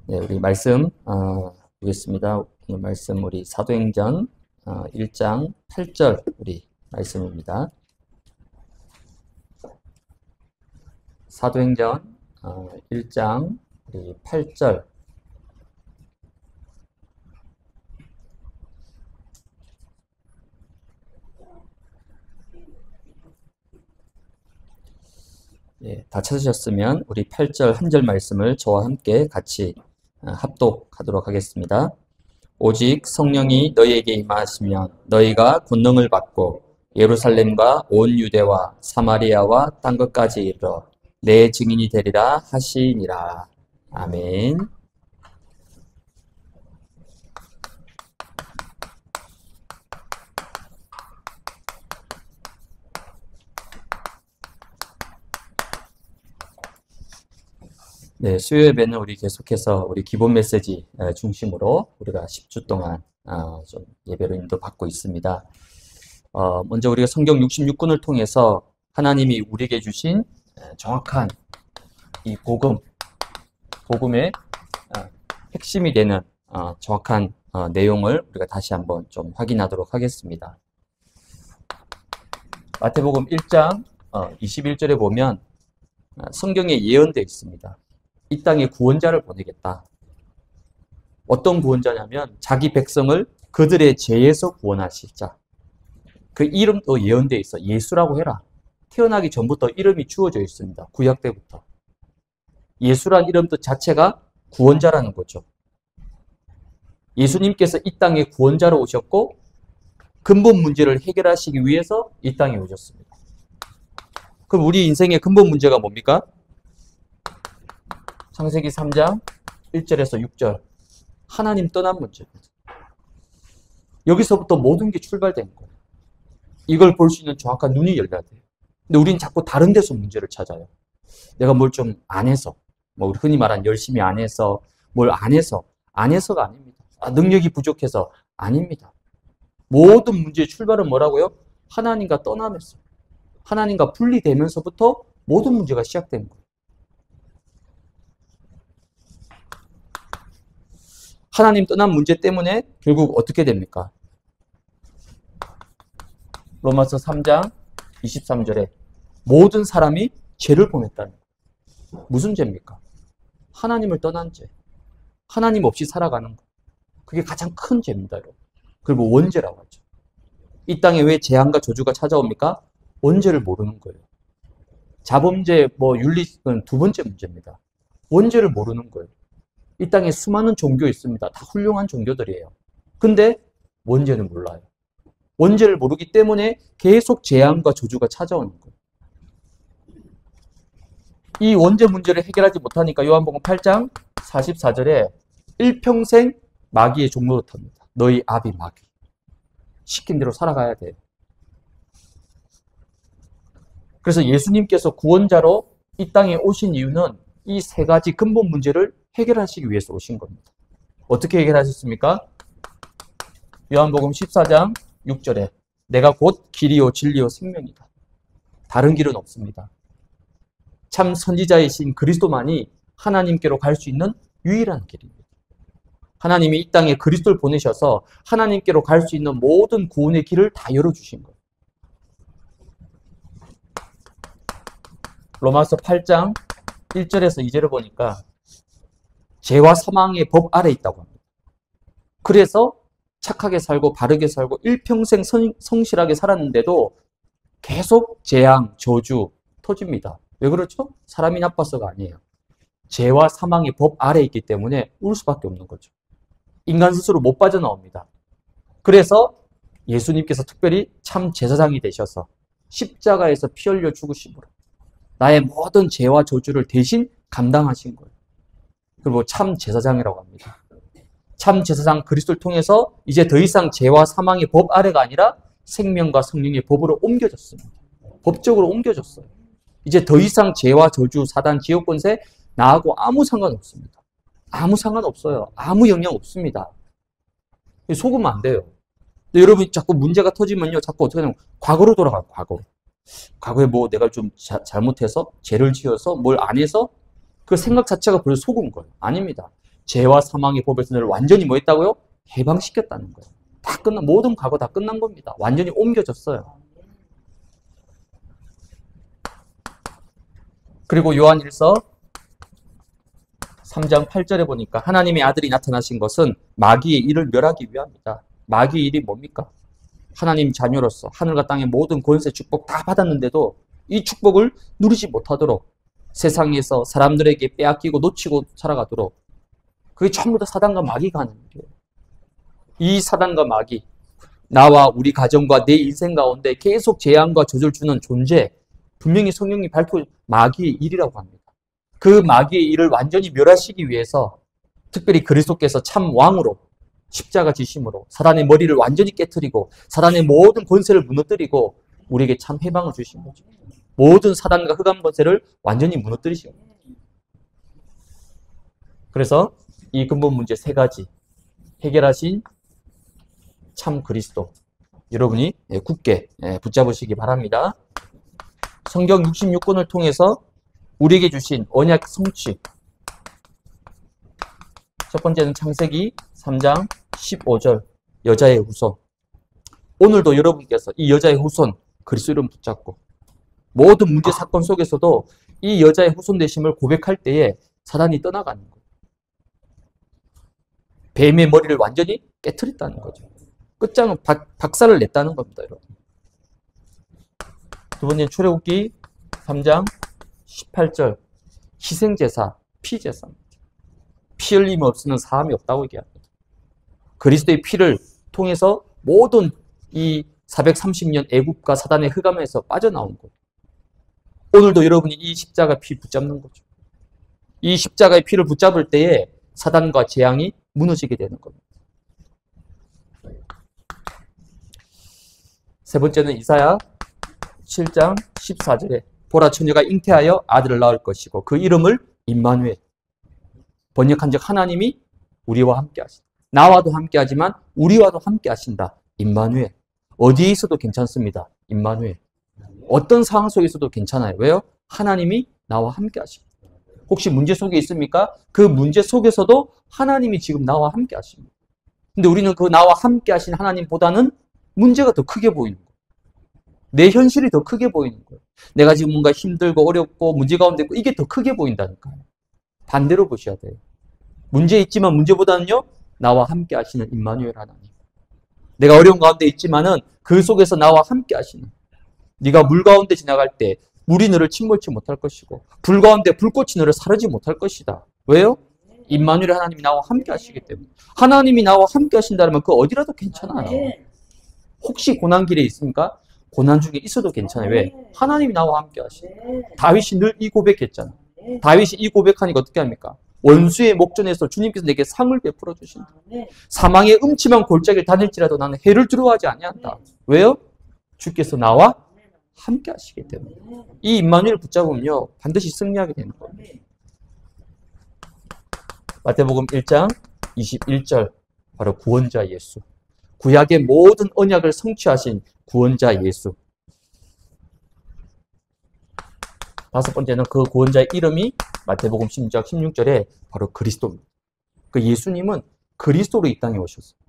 네, 우리 말씀 보겠습니다. 오늘 말씀 우리 사도행전 1장 8절 우리 말씀입니다. 사도행전 1장 우리 8절. 예, 다 찾으셨으면 우리 8절 한 절 말씀을 저와 함께 같이 합독하도록 하겠습니다. 오직 성령이 너희에게 임하시면 너희가 권능을 받고 예루살렘과 온 유대와 사마리아와 땅 끝까지 이르러 내 증인이 되리라 하시니라. 아멘. 네, 수요 예배는 우리 계속해서 우리 기본 메시지 중심으로 우리가 10주 동안 좀 예배로 인도받고 있습니다. 먼저 우리가 성경 66권을 통해서 하나님이 우리에게 주신 정확한 이 복음의 핵심이 되는 정확한 내용을 우리가 다시 한번 좀 확인하도록 하겠습니다. 마태복음 1장 21절에 보면 성경에 예언되어 있습니다. 이 땅에 구원자를 보내겠다. 어떤 구원자냐면 자기 백성을 그들의 죄에서 구원하실 자. 그 이름도 예언되어 있어. 예수라고 해라. 태어나기 전부터 이름이 주어져 있습니다. 구약 때부터. 예수란 이름 뜻 자체가 구원자라는 거죠. 예수님께서 이 땅에 구원자로 오셨고 근본 문제를 해결하시기 위해서 이 땅에 오셨습니다. 그럼 우리 인생의 근본 문제가 뭡니까? 창세기 3장 1절에서 6절. 하나님 떠난 문제입니다. 여기서부터 모든 게 출발된 거예요. 이걸 볼 수 있는 정확한 눈이 열려야 돼요. 근데 우린 자꾸 다른 데서 문제를 찾아요. 내가 뭘 좀 안 해서, 우리 흔히 말하는 열심히 안 해서, 뭘 안 해서, 안 해서가 아닙니다. 능력이 부족해서 아닙니다. 모든 문제의 출발은 뭐라고요? 하나님과 떠나면서, 하나님과 분리되면서부터 모든 문제가 시작된 거예요. 하나님 떠난 문제 때문에 결국 어떻게 됩니까? 로마서 3장 23절에 모든 사람이 죄를 범했다는 거예요. 무슨 죄입니까? 하나님을 떠난 죄. 하나님 없이 살아가는 거. 그게 가장 큰 죄입니다, 여러분. 그리고 원죄라고 하죠. 이 땅에 왜 재앙과 저주가 찾아옵니까? 원죄를 모르는 거예요. 자범죄, 윤리는 두 번째 문제입니다. 원죄를 모르는 거예요. 이 땅에 수많은 종교 있습니다. 다 훌륭한 종교들이에요. 근데 원죄는 몰라요. 원죄를 모르기 때문에 계속 재앙과 저주가 찾아오는 거예요. 이 원죄 문제를 해결하지 못하니까 요한복음 8장 44절에 일평생 마귀의 종노릇합니다. 너희 아비 마귀. 시킨 대로 살아가야 돼요. 그래서 예수님께서 구원자로 이 땅에 오신 이유는 이 세 가지 근본 문제를 해결하시기 위해서 오신 겁니다. 어떻게 해결하셨습니까? 요한복음 14장 6절에 내가 곧 길이요 진리요 생명이다. 다른 길은 없습니다. 참 선지자이신 그리스도만이 하나님께로 갈 수 있는 유일한 길입니다. 하나님이 이 땅에 그리스도를 보내셔서 하나님께로 갈 수 있는 모든 구원의 길을 다 열어주신 거예요. 로마서 8장 1절에서 2절을 보니까 죄와 사망의 법 아래 있다고 합니다. 그래서 착하게 살고 바르게 살고 일평생 성실하게 살았는데도 계속 재앙, 저주 터집니다. 왜 그렇죠? 사람이 나빠서가 아니에요. 죄와 사망의 법 아래 있기 때문에 울 수밖에 없는 거죠. 인간 스스로 못 빠져나옵니다. 그래서 예수님께서 특별히 참 제사장이 되셔서 십자가에서 피 흘려 죽으심으로 나의 모든 죄와 저주를 대신 감당하신 거예요. 그리고 참 제사장이라고 합니다. 참 제사장 그리스도를 통해서 이제 더 이상 죄와 사망의 법 아래가 아니라 생명과 성령의 법으로 옮겨졌습니다. 법적으로 옮겨졌어요. 이제 더 이상 죄와 저주, 사단, 지옥 권세 나하고 아무 상관없습니다. 아무 상관없어요. 아무 영향 없습니다. 속으면 안 돼요. 근데 여러분 자꾸 문제가 터지면요. 자꾸 어떻게 하냐면 과거로 돌아가요. 과거에 내가 좀 잘못해서 죄를 지어서 뭘 안 해서 그 생각 자체가 벌써 속은 거예요. 아닙니다. 죄와 사망의 법에서 너를 완전히 뭐 했다고요? 해방시켰다는 거예요. 다 끝난, 모든 과거 다 끝난 겁니다. 완전히 옮겨졌어요. 그리고 요한일서 3장 8절에 보니까 하나님의 아들이 나타나신 것은 마귀의 일을 멸하기 위함이다. 마귀의 일이 뭡니까? 하나님 자녀로서 하늘과 땅의 모든 권세 축복 다 받았는데도 이 축복을 누리지 못하도록 세상에서 사람들에게 빼앗기고 놓치고 살아가도록 그게 전부 다 사단과 마귀가 하는 일이에요. 이 사단과 마귀, 나와 우리 가정과 내 인생 가운데 계속 재앙과 저주를 주는 존재, 분명히 성령이 밝혀 마귀의 일이라고 합니다. 그 마귀의 일을 완전히 멸하시기 위해서 특별히 그리스도께서 참 왕으로 십자가 지심으로 사단의 머리를 완전히 깨트리고 사단의 모든 권세를 무너뜨리고 우리에게 참 해방을 주신 거죠. 모든 사단과 흑암 권세를 완전히 무너뜨리신 거예요. 그래서 이 근본 문제 세 가지 해결하신 참 그리스도 여러분이 굳게 붙잡으시기 바랍니다. 성경 66권을 통해서 우리에게 주신 언약 성취. 첫 번째는 창세기 3장 15절 여자의 후손. 오늘도 여러분께서 이 여자의 후손 그리스도 이름 붙잡고 모든 문제 사건 속에서도 이 여자의 후손 되심을 고백할 때에 사단이 떠나가는 거예요. 뱀의 머리를 완전히 깨트렸다는 거죠. 끝장은 박살을 냈다는 겁니다, 여러분. 두 번째는 출애굽기 3장 18절 희생제사, 피제사. 피 흘림 없이는 사함이 없다고 얘기합니다. 그리스도의 피를 통해서 모든 이 430년 애국과 사단의 흑암에서 빠져나온 거예요. 오늘도 여러분이 이 십자가 피 붙잡는 거죠. 이 십자가의 피를 붙잡을 때에 사단과 재앙이 무너지게 되는 겁니다. 세 번째는 이사야 7장 14절에 보라 처녀가 잉태하여 아들을 낳을 것이고 그 이름을 임마누엘. 번역한즉 하나님이 우리와 함께 하신다. 나와도 함께 하지만 우리와도 함께 하신다. 임마누엘. 어디에 있어도 괜찮습니다. 임마누엘. 어떤 상황 속에서도 괜찮아요. 왜요? 하나님이 나와 함께 하십니다. 혹시 문제 속에 있습니까? 그 문제 속에서도 하나님이 지금 나와 함께 하십니다. 근데 우리는 그 나와 함께 하신 하나님보다는 문제가 더 크게 보이는 거예요. 내 현실이 더 크게 보이는 거예요. 내가 지금 뭔가 힘들고 어렵고 문제 가운데 있고 이게 더 크게 보인다니까요. 반대로 보셔야 돼요. 문제 있지만 문제보다는요. 나와 함께 하시는 임마누엘 하나님. 내가 어려운 가운데 있지만은 그 속에서 나와 함께 하시는. 네가 물 가운데 지나갈 때 물이 너를 침몰치 못할 것이고 불 가운데 불꽃이 너를 사르지 못할 것이다. 왜요? 임마누엘 하나님이 나와 함께 하시기 때문에. 하나님이 나와 함께 하신다면 그 어디라도 괜찮아요. 혹시 고난길에 있습니까? 고난 중에 있어도 괜찮아요. 왜? 하나님이 나와 함께 하시니까. 다윗이 늘 이 고백했잖아요. 다윗이 이 고백하니까 어떻게 합니까? 원수의 목전에서 주님께서 내게 상을 베풀어 주신다. 사망의 음침한 골짜기를 다닐지라도 나는 해를 두려워하지 아니한다. 왜요? 주께서 나와 함께 하시기 때문에. 이 임마누엘을 붙잡으면요. 반드시 승리하게 되는 겁니다. 마태복음 1장 21절 바로 구원자 예수. 구약의 모든 언약을 성취하신 구원자 예수. 다섯 번째는 그 구원자의 이름이 마태복음 10장 16절에 바로 그리스도입니다. 그 예수님은 그리스도로 이 땅에 오셨어요.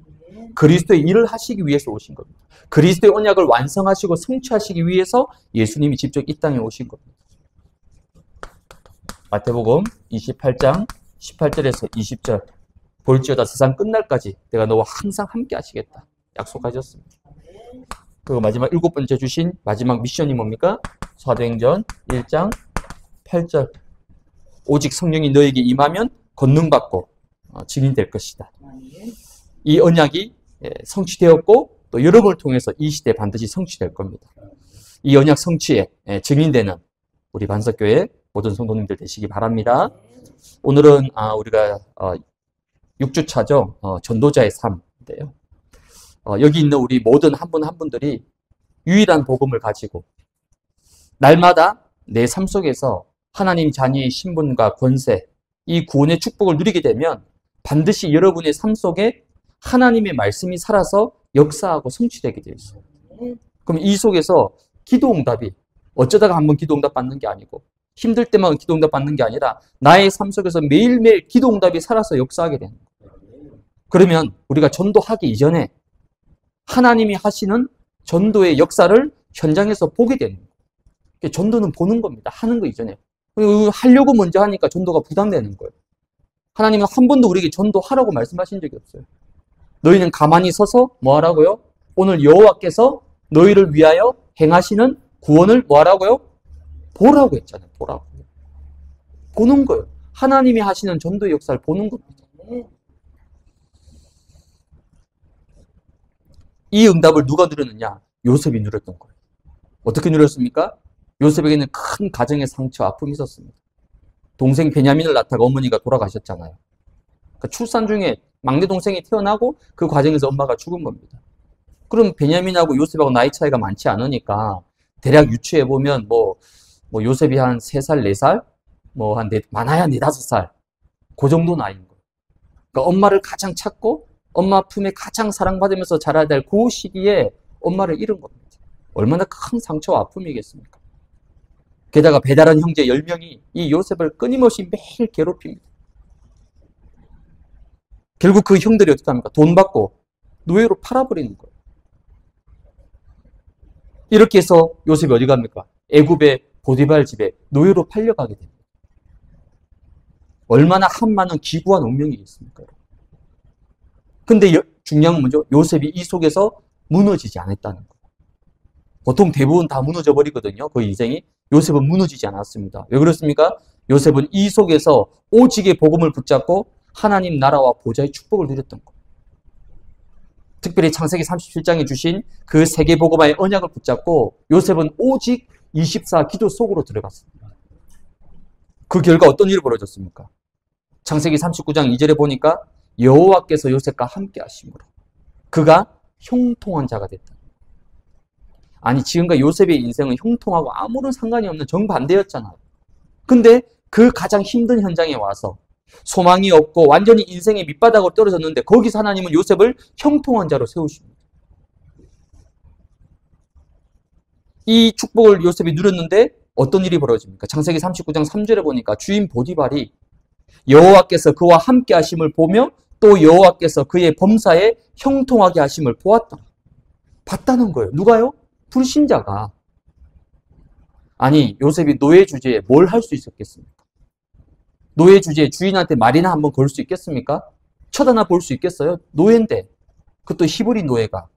그리스도의 일을 하시기 위해서 오신 겁니다. 그리스도의 언약을 완성하시고 성취하시기 위해서 예수님이 직접 이 땅에 오신 겁니다. 마태복음 28장 18절에서 20절 볼지어다 세상 끝날까지 내가 너와 항상 함께 하시겠다. 약속하셨습니다. 그리고 마지막 일곱 번째 주신 마지막 미션이 뭡니까? 사도행전 1장 8절 오직 성령이 너에게 임하면 권능받고 증인될 것이다. 이 언약이 성취되었고 또 여러분을 통해서 이 시대에 반드시 성취될 겁니다. 이 언약 성취에 증인되는 우리 반석교회 모든 성도님들 되시기 바랍니다. 오늘은 우리가 6주차죠. 전도자의 삶인데요. 여기 있는 우리 모든 한 분 한 분들이 유일한 복음을 가지고 날마다 내 삶 속에서 하나님 자녀의 신분과 권세, 이 구원의 축복을 누리게 되면 반드시 여러분의 삶 속에 하나님의 말씀이 살아서 역사하고 성취되게 되어 있어요. 그럼 이 속에서 기도응답이 어쩌다가 한번 기도응답 받는 게 아니고 힘들 때만 기도응답 받는 게 아니라 나의 삶 속에서 매일매일 기도응답이 살아서 역사하게 되는 거예요. 그러면 우리가 전도하기 이전에 하나님이 하시는 전도의 역사를 현장에서 보게 되는 거예요. 전도는 보는 겁니다. 하는 거 이전에. 하려고 먼저 하니까 전도가 부담되는 거예요. 하나님은 한 번도 우리에게 전도하라고 말씀하신 적이 없어요. 너희는 가만히 서서 뭐 하라고요? 오늘 여호와께서 너희를 위하여 행하시는 구원을 뭐 하라고요? 보라고 했잖아요. 보라고. 보는 거예요. 하나님이 하시는 전도의 역사를 보는 겁니다. 이 응답을 누가 누렸느냐? 요셉이 누렸던 거예요. 어떻게 누렸습니까? 요셉에게는 큰 가정의 상처, 아픔이 있었습니다. 동생 베냐민을 낳다가 어머니가 돌아가셨잖아요. 그러니까 출산 중에 막내 동생이 태어나고 그 과정에서 엄마가 죽은 겁니다. 그럼 베냐민하고 요셉하고 나이 차이가 많지 않으니까 대략 유추해보면 뭐 요셉이 한 3살, 4살? 많아야 4, 5살. 그 정도 나이인 거예요. 그러니까 엄마를 가장 찾고 엄마 품에 가장 사랑받으면서 자라야 될 그 시기에 엄마를 잃은 겁니다. 얼마나 큰 상처와 아픔이겠습니까? 게다가 배다른 형제 10명이 이 요셉을 끊임없이 매일 괴롭힙니다. 결국 그 형들이 어떻게 합니까? 돈 받고 노예로 팔아버리는 거예요. 이렇게 해서 요셉이 어디 갑니까? 애굽의 보디발 집에 노예로 팔려가게 됩니다. 얼마나 한많은 기구한 운명이겠습니까? 근데 중요한 건 뭐죠? 요셉이 이 속에서 무너지지 않았다는 거예요. 보통 대부분 다 무너져 버리거든요. 그 인생이. 요셉은 무너지지 않았습니다. 왜 그렇습니까? 요셉은 이 속에서 오직의 복음을 붙잡고 하나님 나라와 보좌의 축복을 누렸던 거예요. 특별히 창세기 37장에 주신 그 세계복음화의 언약을 붙잡고 요셉은 오직 24 기도 속으로 들어갔습니다. 그 결과 어떤 일이 벌어졌습니까? 창세기 39장 2절에 보니까 여호와께서 요셉과 함께 하심으로 그가 형통한 자가 됐다. 아니 지금과 요셉의 인생은 형통하고 아무런 상관이 없는 정반대였잖아요. 근데 그 가장 힘든 현장에 와서 소망이 없고 완전히 인생의 밑바닥으로 떨어졌는데 거기서 하나님은 요셉을 형통한 자로 세우십니다. 이 축복을 요셉이 누렸는데 어떤 일이 벌어집니까? 창세기 39장 3절에 보니까 주인 보디발이 여호와께서 그와 함께 하심을 보며 또 여호와께서 그의 범사에 형통하게 하심을 보았다. 봤다는 거예요. 누가요? 불신자가. 아니 요셉이 노예 주제에 뭘 할 수 있었겠습니까? 노예 주제에 주인한테 말이나 한번 걸 수 있겠습니까? 쳐다나 볼 수 있겠어요? 노예인데. 그것도 히브리 노예가.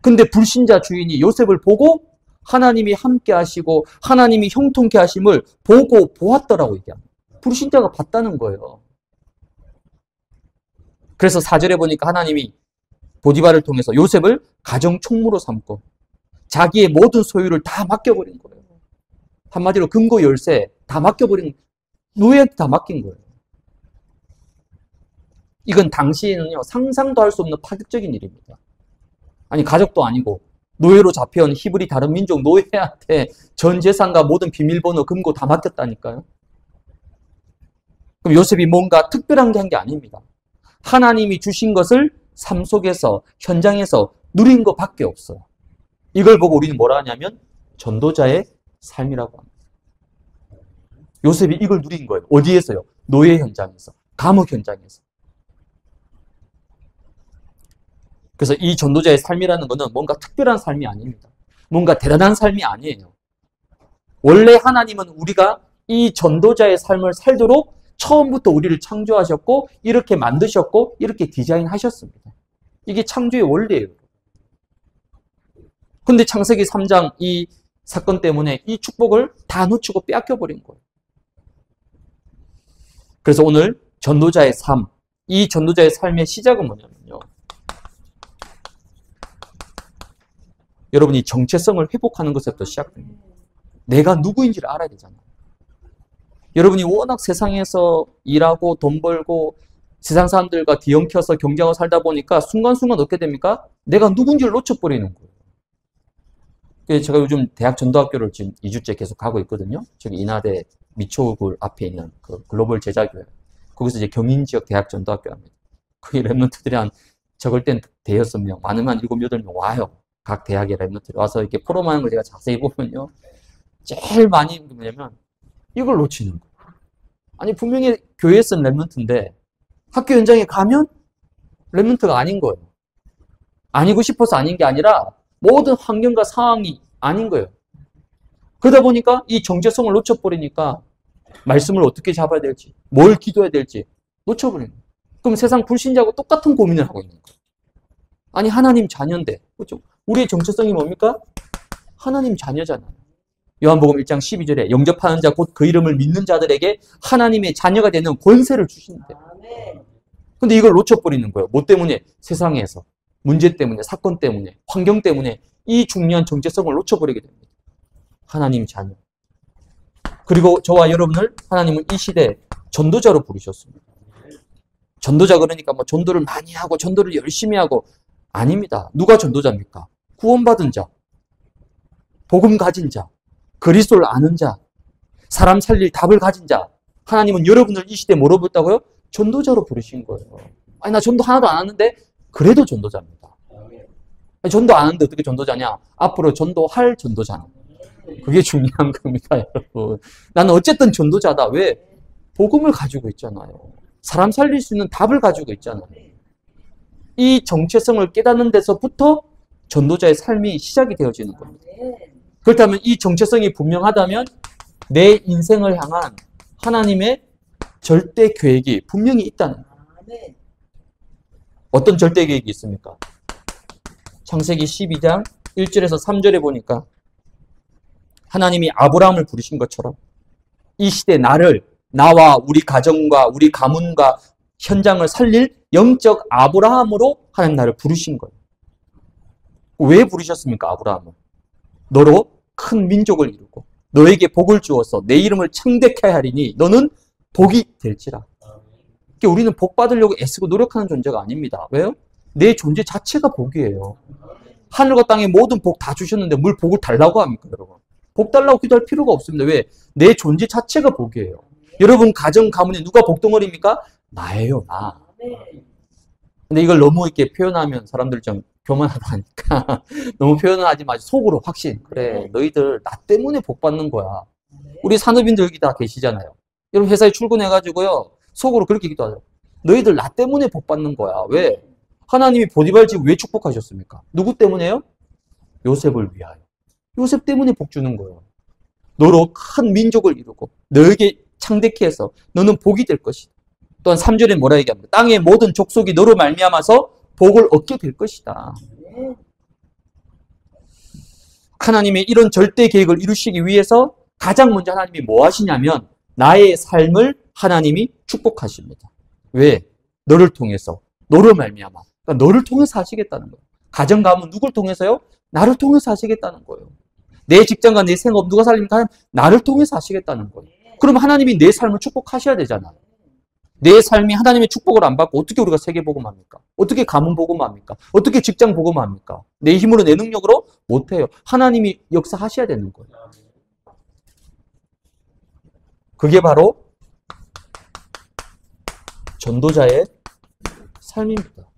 근데 불신자 주인이 요셉을 보고 하나님이 함께 하시고 하나님이 형통케 하심을 보고 보았더라고 얘기합니다. 불신자가 봤다는 거예요. 그래서 4절에 보니까 하나님이 보디발을 통해서 요셉을 가정 총무로 삼고 자기의 모든 소유를 다 맡겨버린 거예요. 한마디로 금고 열쇠 다 맡겨버린, 노예한테 다 맡긴 거예요. 이건 당시에는요 상상도 할 수 없는 파격적인 일입니다. 아니 가족도 아니고 노예로 잡혀온 히브리 다른 민족 노예한테 전 재산과 모든 비밀번호 금고 다 맡겼다니까요. 그럼 요셉이 뭔가 특별한 게 한 게 아닙니다. 하나님이 주신 것을 삶 속에서 현장에서 누린 것밖에 없어요. 이걸 보고 우리는 뭐라 하냐면 전도자의 삶이라고 합니다. 요셉이 이걸 누린 거예요. 어디에서요? 노예 현장에서, 감옥 현장에서. 그래서 이 전도자의 삶이라는 것은 뭔가 특별한 삶이 아닙니다. 뭔가 대단한 삶이 아니에요. 원래 하나님은 우리가 이 전도자의 삶을 살도록 처음부터 우리를 창조하셨고 이렇게 만드셨고 이렇게 디자인하셨습니다. 이게 창조의 원리예요. 근데 창세기 3장 이 사건 때문에 이 축복을 다 놓치고 빼앗겨버린 거예요. 그래서 오늘 전도자의 삶, 이 전도자의 삶의 시작은 뭐냐면요. 여러분이 정체성을 회복하는 것에부터 시작됩니다. 내가 누구인지를 알아야 되잖아요. 여러분이 워낙 세상에서 일하고 돈 벌고 세상 사람들과 뒤엉켜서 경쟁하고 살다 보니까 순간순간 어떻게 됩니까? 내가 누군지를 놓쳐버리는 거예요. 그래서 제가 요즘 대학 전도학교를 지금 2주째 계속 가고 있거든요. 저기 인하대 미초굴 앞에 있는 그 글로벌 제자교회. 거기서 이제 경인지역 대학 전도학교 합니다. 거기 랩런트들이 적을 땐 5-6명, 많으면 7, 8명 와요. 각 대학의 랩런트들이 와서 이렇게 포럼하는 걸 제가 자세히 보면요. 제일 많이 뭐냐면 이걸 놓치는 거예요. 아니 분명히 교회에서는 렘넌트인데 학교 현장에 가면 렘넌트가 아닌 거예요. 아니고 싶어서 아닌 게 아니라 모든 환경과 상황이 아닌 거예요. 그러다 보니까 이 정체성을 놓쳐버리니까 말씀을 어떻게 잡아야 될지, 뭘 기도해야 될지 놓쳐버리는 거예요. 그럼 세상 불신자하고 똑같은 고민을 하고 있는 거예요. 아니 하나님 자녀인데, 그렇죠? 우리의 정체성이 뭡니까? 하나님 자녀잖아요. 요한복음 1장 12절에 영접하는 자 곧 그 이름을 믿는 자들에게 하나님의 자녀가 되는 권세를 주시는데, 근데 이걸 놓쳐버리는 거예요. 뭐 때문에? 세상에서 문제 때문에, 사건 때문에, 환경 때문에 이 중요한 정체성을 놓쳐버리게 됩니다. 하나님 자녀. 그리고 저와 여러분을 하나님은 이 시대에 전도자로 부르셨습니다. 전도자 그러니까 뭐 전도를 많이 하고 전도를 열심히 하고 아닙니다. 누가 전도자입니까? 구원받은 자, 복음 가진 자, 그리스도를 아는 자, 사람 살릴 답을 가진 자. 하나님은 여러분을 이 시대에 뭐로 부르다고요? 전도자로 부르신 거예요. 아니 나 전도 하나도 안 하는데 그래도 전도자입니다. 아니, 전도 안 하는데 어떻게 전도자냐? 앞으로 전도할 전도자는. 그게 중요한 겁니다, 여러분. 나는 어쨌든 전도자다. 왜? 복음을 가지고 있잖아요. 사람 살릴 수 있는 답을 가지고 있잖아요. 이 정체성을 깨닫는 데서부터 전도자의 삶이 시작이 되어지는 겁니다. 그렇다면 이 정체성이 분명하다면 내 인생을 향한 하나님의 절대 계획이 분명히 있다는 거예요. 어떤 절대 계획이 있습니까? 창세기 12장 1절에서 3절에 보니까 하나님이 아브라함을 부르신 것처럼 이 시대 나와 우리 가정과 우리 가문과 현장을 살릴 영적 아브라함으로 하나님 나를 부르신 거예요. 왜 부르셨습니까? 아브라함을. 너로 큰 민족을 이루고 너에게 복을 주어서 내 이름을 창대케 하리니 너는 복이 될지라. 그러니까 우리는 복 받으려고 애쓰고 노력하는 존재가 아닙니다. 왜요? 내 존재 자체가 복이에요. 하늘과 땅의 모든 복 다 주셨는데 뭘 복을 달라고 합니까, 여러분? 복 달라고 기도할 필요가 없습니다. 왜? 내 존재 자체가 복이에요. 여러분 가정 가문에 누가 복덩어리입니까? 나예요, 나. 근데 이걸 너무 이렇게 표현하면 사람들 좀 교만하다 하니까 너무 표현은 하지 마시고 속으로 확신. 그래, 너희들 나 때문에 복 받는 거야. 우리 산업인들 여기 다 계시잖아요. 여러분 회사에 출근해가지고요 속으로 그렇게 기도하죠. 너희들 나 때문에 복 받는 거야. 왜? 하나님이 보디발 지금 왜 축복하셨습니까? 누구 때문에요? 요셉을 위하여. 요셉 때문에 복 주는 거예요. 너로 큰 민족을 이루고 너에게 창대케 해서 너는 복이 될 것이다. 또한 3절에 뭐라 얘기합니까? 땅의 모든 족속이 너로 말미암아서 복을 얻게 될 것이다. 하나님의 이런 절대 계획을 이루시기 위해서 가장 먼저 하나님이 뭐 하시냐면 나의 삶을 하나님이 축복하십니다. 왜? 너를 통해서, 너로 말미암아. 그러니까 너를 통해서 하시겠다는 거예요. 가정 가문 누굴 통해서요? 나를 통해서 하시겠다는 거예요. 내 직장과 내 생업 누가 살립니까? 나를 통해서 하시겠다는 거예요. 그럼 하나님이 내 삶을 축복하셔야 되잖아. 내 삶이 하나님의 축복을 안 받고 어떻게 우리가 세계 복음합니까? 어떻게 가문 복음합니까? 어떻게 직장 복음합니까? 내 힘으로 내 능력으로 못해요. 하나님이 역사하셔야 되는 거예요. 그게 바로 전도자의 삶입니다.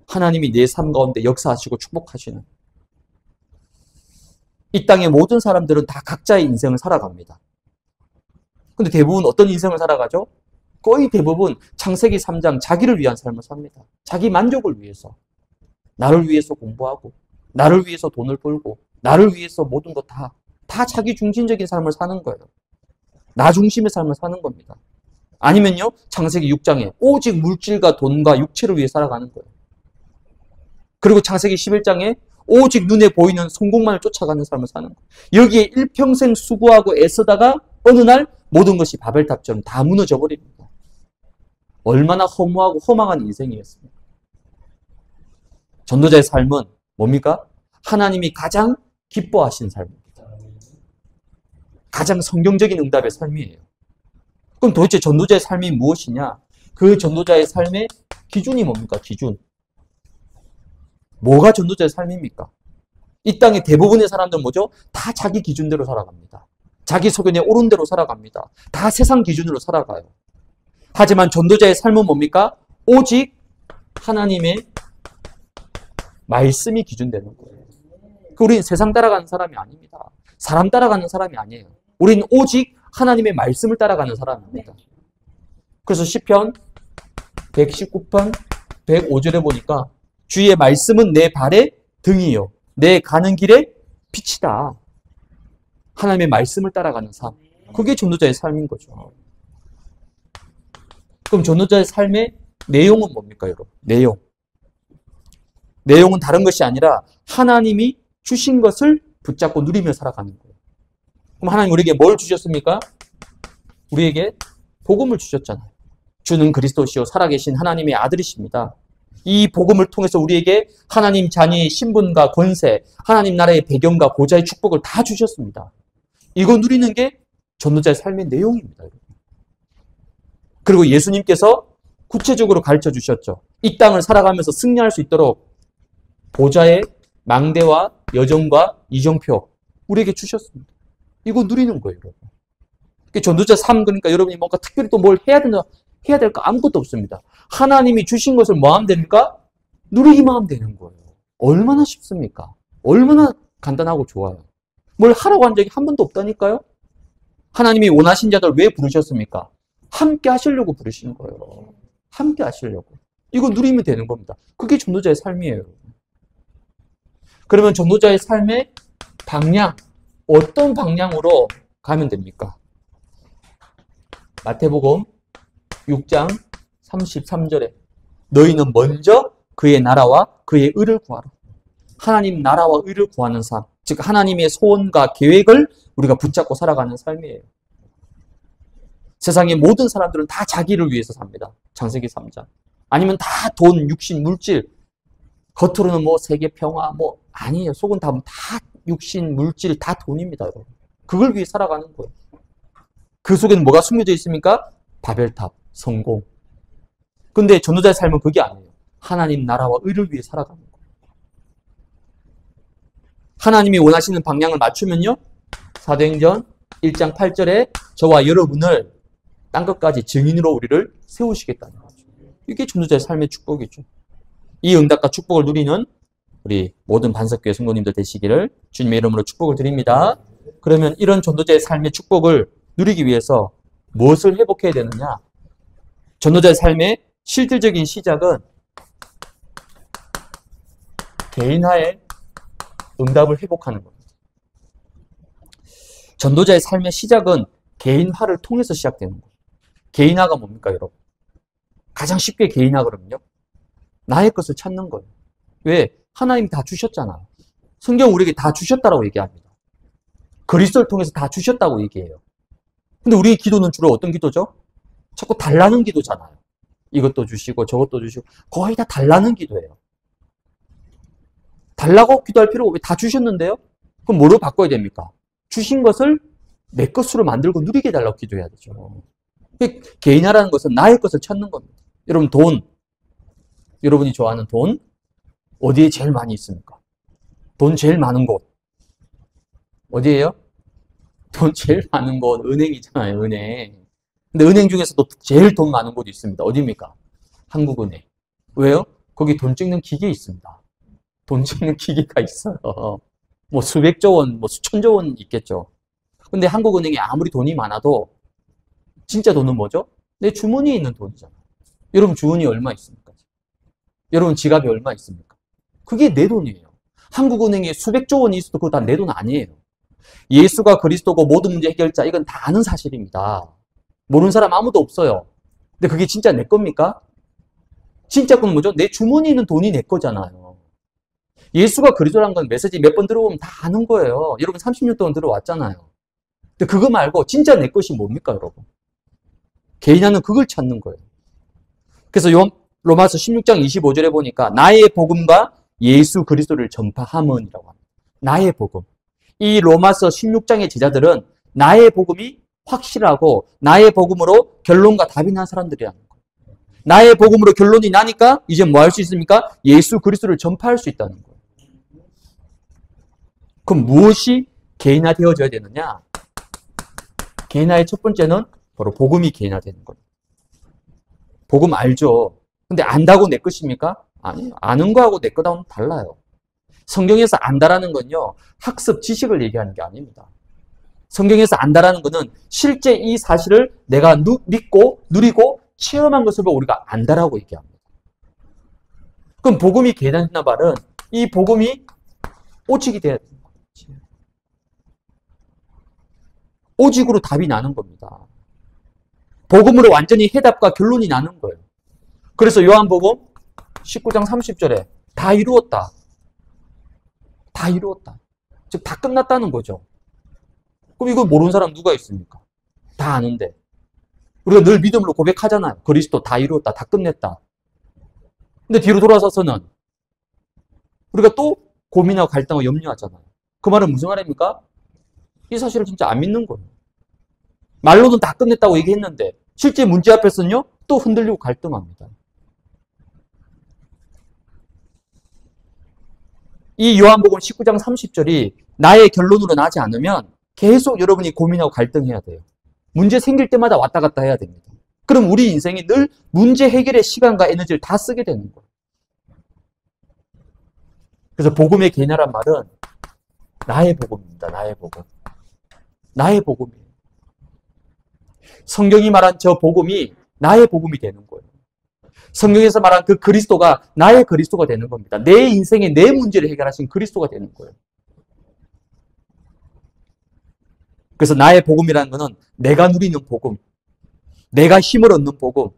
하나님이 내 삶 가운데 역사하시고 축복하시는. 이 땅의 모든 사람들은 다 각자의 인생을 살아갑니다. 근데 대부분 어떤 인생을 살아가죠? 거의 대부분 창세기 3장 자기를 위한 삶을 삽니다. 자기 만족을 위해서. 나를 위해서 공부하고, 나를 위해서 돈을 벌고, 나를 위해서 모든 것 다 자기 중심적인 삶을 사는 거예요. 나 중심의 삶을 사는 겁니다. 아니면요, 창세기 6장에 오직 물질과 돈과 육체를 위해 살아가는 거예요. 그리고 창세기 11장에 오직 눈에 보이는 성공만을 쫓아가는 삶을 사는 거예요. 여기에 일평생 수고하고 애쓰다가 어느 날 모든 것이 바벨탑처럼 다 무너져 버립니다. 얼마나 허무하고 허망한 인생이었습니까? 전도자의 삶은 뭡니까? 하나님이 가장 기뻐하신 삶입니다. 가장 성경적인 응답의 삶이에요. 그럼 도대체 전도자의 삶이 무엇이냐? 그 전도자의 삶의 기준이 뭡니까? 기준. 뭐가 전도자의 삶입니까? 이 땅의 대부분의 사람들은 뭐죠? 다 자기 기준대로 살아갑니다. 자기 소견에 옳은 대로 살아갑니다. 다 세상 기준으로 살아가요. 하지만 전도자의 삶은 뭡니까? 오직 하나님의 말씀이 기준되는 거예요. 우리는 세상 따라가는 사람이 아닙니다. 사람 따라가는 사람이 아니에요. 우리는 오직 하나님의 말씀을 따라가는 사람입니다. 그래서 시편 119편 105절에 보니까 주의 말씀은 내 발의 등이요 내 가는 길의 빛이다. 하나님의 말씀을 따라가는 삶. 그게 전도자의 삶인 거죠. 그럼 전도자의 삶의 내용은 뭡니까, 여러분? 내용은 다른 것이 아니라 하나님이 주신 것을 붙잡고 누리며 살아가는 거예요. 그럼 하나님 우리에게 뭘 주셨습니까? 우리에게 복음을 주셨잖아요. 주는 그리스도시요 살아계신 하나님의 아들이십니다. 이 복음을 통해서 우리에게 하나님 자녀의 신분과 권세, 하나님 나라의 배경과 보좌의 축복을 다 주셨습니다. 이거 누리는 게 전도자의 삶의 내용입니다. 그리고 예수님께서 구체적으로 가르쳐 주셨죠. 이 땅을 살아가면서 승리할 수 있도록 보좌의 망대와 여정과 이정표 우리에게 주셨습니다. 이거 누리는 거예요, 여러분. 전도자 삶 그러니까 여러분이 뭔가 특별히 또 뭘 해야 될 거 아무것도 없습니다. 하나님이 주신 것을 뭐 하면 됩니까? 누리기만 하면 되는 거예요. 얼마나 쉽습니까? 얼마나 간단하고 좋아요. 뭘 하라고 한 적이 한 번도 없다니까요? 하나님이 원하신 자들 왜 부르셨습니까? 함께 하시려고 부르신 거예요. 함께 하시려고. 이거 누리면 되는 겁니다. 그게 전도자의 삶이에요. 그러면 전도자의 삶의 방향, 어떤 방향으로 가면 됩니까? 마태복음 6장 33절에 너희는 먼저 그의 나라와 그의 의를 구하라. 하나님 나라와 의를 구하는 삶, 즉 하나님의 소원과 계획을 우리가 붙잡고 살아가는 삶이에요. 세상의 모든 사람들은 다 자기를 위해서 삽니다. 창세기 3장. 아니면 다 돈, 육신, 물질. 겉으로는 뭐 세계 평화 뭐 아니에요. 속은 다 육신, 물질 다 돈입니다. 여러분. 그걸 위해 살아가는 거예요. 그 속에는 뭐가 숨겨져 있습니까? 바벨탑, 성공. 근데 전도자의 삶은 그게 아니에요. 하나님 나라와 의를 위해 살아가는 거예요. 하나님이 원하시는 방향을 맞추면요. 사도행전 1장 8절에 저와 여러분을 땅 끝까지 증인으로 우리를 세우시겠다는 거죠. 이게 전도자의 삶의 축복이죠. 이 응답과 축복을 누리는 우리 모든 반석교회 성도님들 되시기를 주님의 이름으로 축복을 드립니다. 그러면 이런 전도자의 삶의 축복을 누리기 위해서 무엇을 회복해야 되느냐? 전도자의 삶의 실질적인 시작은 개인화의 응답을 회복하는 겁니다. 전도자의 삶의 시작은 개인화를 통해서 시작되는 거예요. 개인화가 뭡니까, 여러분? 가장 쉽게 개인화 그러면요. 나의 것을 찾는 거예요. 왜? 하나님이 다 주셨잖아요. 성경 우리에게 다 주셨다라고 얘기합니다. 그리스도를 통해서 다 주셨다고 얘기해요. 근데 우리의 기도는 주로 어떤 기도죠? 자꾸 달라는 기도잖아요. 이것도 주시고 저것도 주시고 거의 다 달라는 기도예요. 달라고 기도할 필요가 왜 다 주셨는데요? 그럼 뭐로 바꿔야 됩니까? 주신 것을 내 것으로 만들고 누리게 해달라고 기도해야 되죠. 개인화라는 것은 나의 것을 찾는 겁니다. 여러분 돈, 여러분이 좋아하는 돈 어디에 제일 많이 있습니까? 돈 제일 많은 곳 어디예요? 돈 제일 많은 곳 은행이잖아요. 은행. 근데 은행 중에서도 제일 돈 많은 곳이 있습니다. 어디입니까? 한국은행. 왜요? 거기 돈 찍는 기계 있습니다. 돈 찍는 기계가 있어요. 뭐 수백조 원, 뭐 수천조 원 있겠죠. 근데 한국은행에 아무리 돈이 많아도 진짜 돈은 뭐죠? 내 주머니에 있는 돈이잖아요. 여러분 주머니에 얼마 있습니까? 여러분 지갑에 얼마 있습니까? 그게 내 돈이에요. 한국은행에 수백조 원이 있어도 그거 다 내 돈 아니에요. 예수가 그리스도고 모든 문제 해결자 이건 다 아는 사실입니다. 모르는 사람 아무도 없어요. 근데 그게 진짜 내 겁니까? 진짜 건 뭐죠? 내 주머니에 있는 돈이 내 거잖아요. 예수가 그리스도라는 건 메시지 몇 번 들어보면 다 아는 거예요. 여러분 30년 동안 들어왔잖아요. 근데 그거 말고 진짜 내 것이 뭡니까, 여러분? 개인화는 그걸 찾는 거예요. 그래서 로마서 16장 25절에 보니까 나의 복음과 예수 그리스도를 전파함은이라고 합니다. 나의 복음. 이 로마서 16장의 제자들은 나의 복음이 확실하고 나의 복음으로 결론과 답이 난 사람들이라는 거예요. 나의 복음으로 결론이 나니까 이제 뭐 할 수 있습니까? 예수 그리스도를 전파할 수 있다는 거예요. 그럼 무엇이 개인화되어져야 되느냐? 개인화의 첫 번째는 바로 복음이 개인화되는 거예요. 복음 알죠? 근데 안다고 내 것입니까? 아니에요. 아는 거하고 내 거하고는 달라요. 성경에서 안다라는 건요, 학습 지식을 얘기하는 게 아닙니다. 성경에서 안다라는 것은 실제 이 사실을 내가 믿고 누리고 체험한 것을 보고 우리가 안다라고 얘기합니다. 그럼 복음이 개인화된다는 말은 이 복음이 오직이 돼야 되는 거지. 오직으로 답이 나는 겁니다. 복음으로 완전히 해답과 결론이 나는 거예요. 그래서 요한복음 19장 30절에 다 이루었다. 다 이루었다. 즉 다 끝났다는 거죠. 그럼 이거 모르는 사람 누가 있습니까? 다 아는데. 우리가 늘 믿음으로 고백하잖아요. 그리스도 다 이루었다. 다 끝냈다. 근데 뒤로 돌아서서는 우리가 또 고민하고 갈등하고 염려하잖아요. 그 말은 무슨 말입니까? 이 사실을 진짜 안 믿는 거예요. 말로는 다 끝냈다고 얘기했는데 실제 문제 앞에서는요 또 흔들리고 갈등합니다. 이 요한복음 19장 30절이 나의 결론으로 나지 않으면 계속 여러분이 고민하고 갈등해야 돼요. 문제 생길 때마다 왔다 갔다 해야 됩니다. 그럼 우리 인생이 늘 문제 해결의 시간과 에너지를 다 쓰게 되는 거예요. 그래서 복음의 개인화란 말은 나의 복음입니다. 나의 복음. 나의 복음이에요. 성경이 말한 저 복음이 나의 복음이 되는 거예요. 성경에서 말한 그 그리스도가 나의 그리스도가 되는 겁니다. 내 인생의 내 문제를 해결하신 그리스도가 되는 거예요. 그래서 나의 복음이라는 것은 내가 누리는 복음, 내가 힘을 얻는 복음,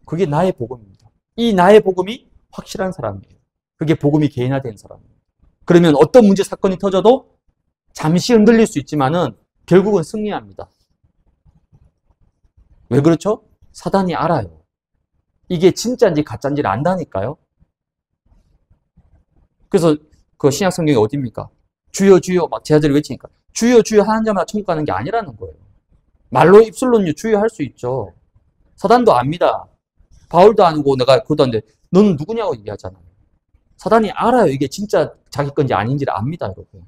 그게 나의 복음입니다. 이 나의 복음이 확실한 사람이에요. 그게 복음이 개인화된 사람이에요. 그러면 어떤 문제 사건이 터져도 잠시 흔들릴 수 있지만은 결국은 승리합니다. 왜 그렇죠? 사단이 알아요. 이게 진짜인지 가짜인지를 안다니까요. 그래서 그 신약 성경이 어디입니까? 주여 주여 막 제자들이 외치니까 주여 주여 하는 자마다 천국 가는 게 아니라는 거예요. 말로 입술로는 주여 할 수 있죠. 사단도 압니다. 바울도 아니고 내가 그것도 아는데 너는 누구냐고 얘기하잖아요. 사단이 알아요. 이게 진짜 자기 건지 아닌지를 압니다, 여러분.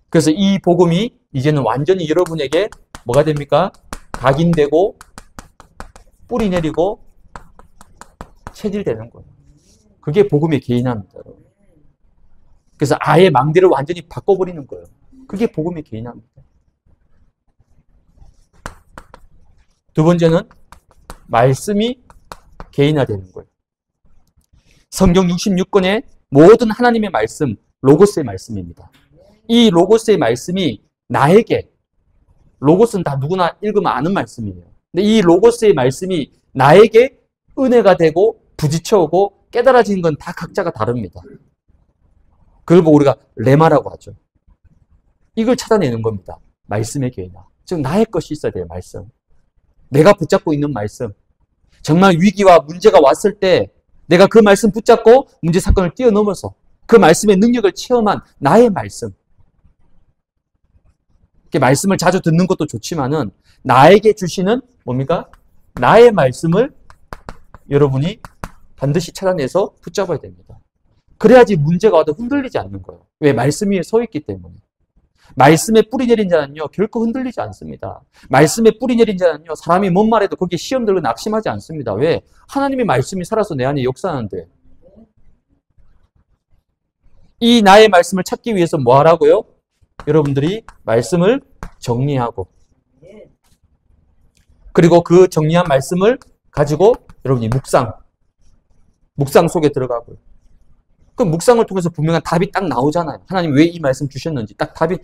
그래서 이 복음이 이제는 완전히 여러분에게 뭐가 됩니까? 각인되고 뿌리 내리고 체질되는 거예요. 그게 복음의 개인화입니다, 여러분. 그래서 아예 망대를 완전히 바꿔버리는 거예요. 그게 복음의 개인화입니다. 두 번째는 말씀이 개인화되는 거예요. 성경 66권의 모든 하나님의 말씀, 로고스의 말씀입니다. 이 로고스의 말씀이 나에게, 로고스는 다 누구나 읽으면 아는 말씀이에요. 근데 이 로고스의 말씀이 나에게 은혜가 되고 부딪혀오고 깨달아지는 건 다 각자가 다릅니다. 그걸 보고 우리가 레마라고 하죠. 이걸 찾아내는 겁니다. 말씀의 개인화. 즉 나의 것이 있어야 돼요. 말씀. 내가 붙잡고 있는 말씀. 정말 위기와 문제가 왔을 때 내가 그 말씀 붙잡고 문제 사건을 뛰어넘어서 그 말씀의 능력을 체험한 나의 말씀. 이렇게 말씀을 자주 듣는 것도 좋지만은 나에게 주시는 뭡니까? 나의 말씀을 여러분이 반드시 찾아내서 붙잡아야 됩니다. 그래야지 문제가 와도 흔들리지 않는 거예요. 왜? 말씀 위에 서 있기 때문에. 말씀에 뿌리 내린 자는요 결코 흔들리지 않습니다. 말씀에 뿌리 내린 자는요 사람이 뭔 말해도 거기에 시험 들고 낙심하지 않습니다. 왜? 하나님의 말씀이 살아서 내 안에 역사하는데. 이 나의 말씀을 찾기 위해서 뭐 하라고요? 여러분들이 말씀을 정리하고 그리고 그 정리한 말씀을 가지고 여러분이 묵상 속에 들어가고요. 그 묵상을 통해서 분명한 답이 딱 나오잖아요. 하나님 왜 이 말씀 주셨는지 딱 답이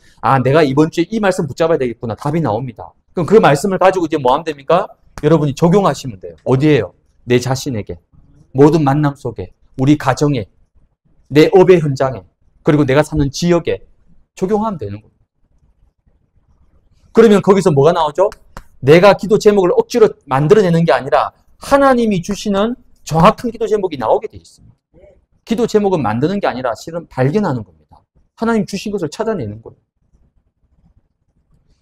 내가 이번 주에 이 말씀 붙잡아야 되겠구나. 답이 나옵니다. 그럼 그 말씀을 가지고 이제 뭐 하면 됩니까? 여러분이 적용하시면 돼요. 어디에요? 내 자신에게, 모든 만남 속에, 우리 가정에, 내 업의 현장에, 그리고 내가 사는 지역에 적용하면 되는 거예요. 그러면 거기서 뭐가 나오죠? 내가 기도 제목을 억지로 만들어내는 게 아니라 하나님이 주시는 정확한 기도 제목이 나오게 돼 있습니다. 기도 제목은 만드는 게 아니라 실은 발견하는 겁니다. 하나님 주신 것을 찾아내는 거예요.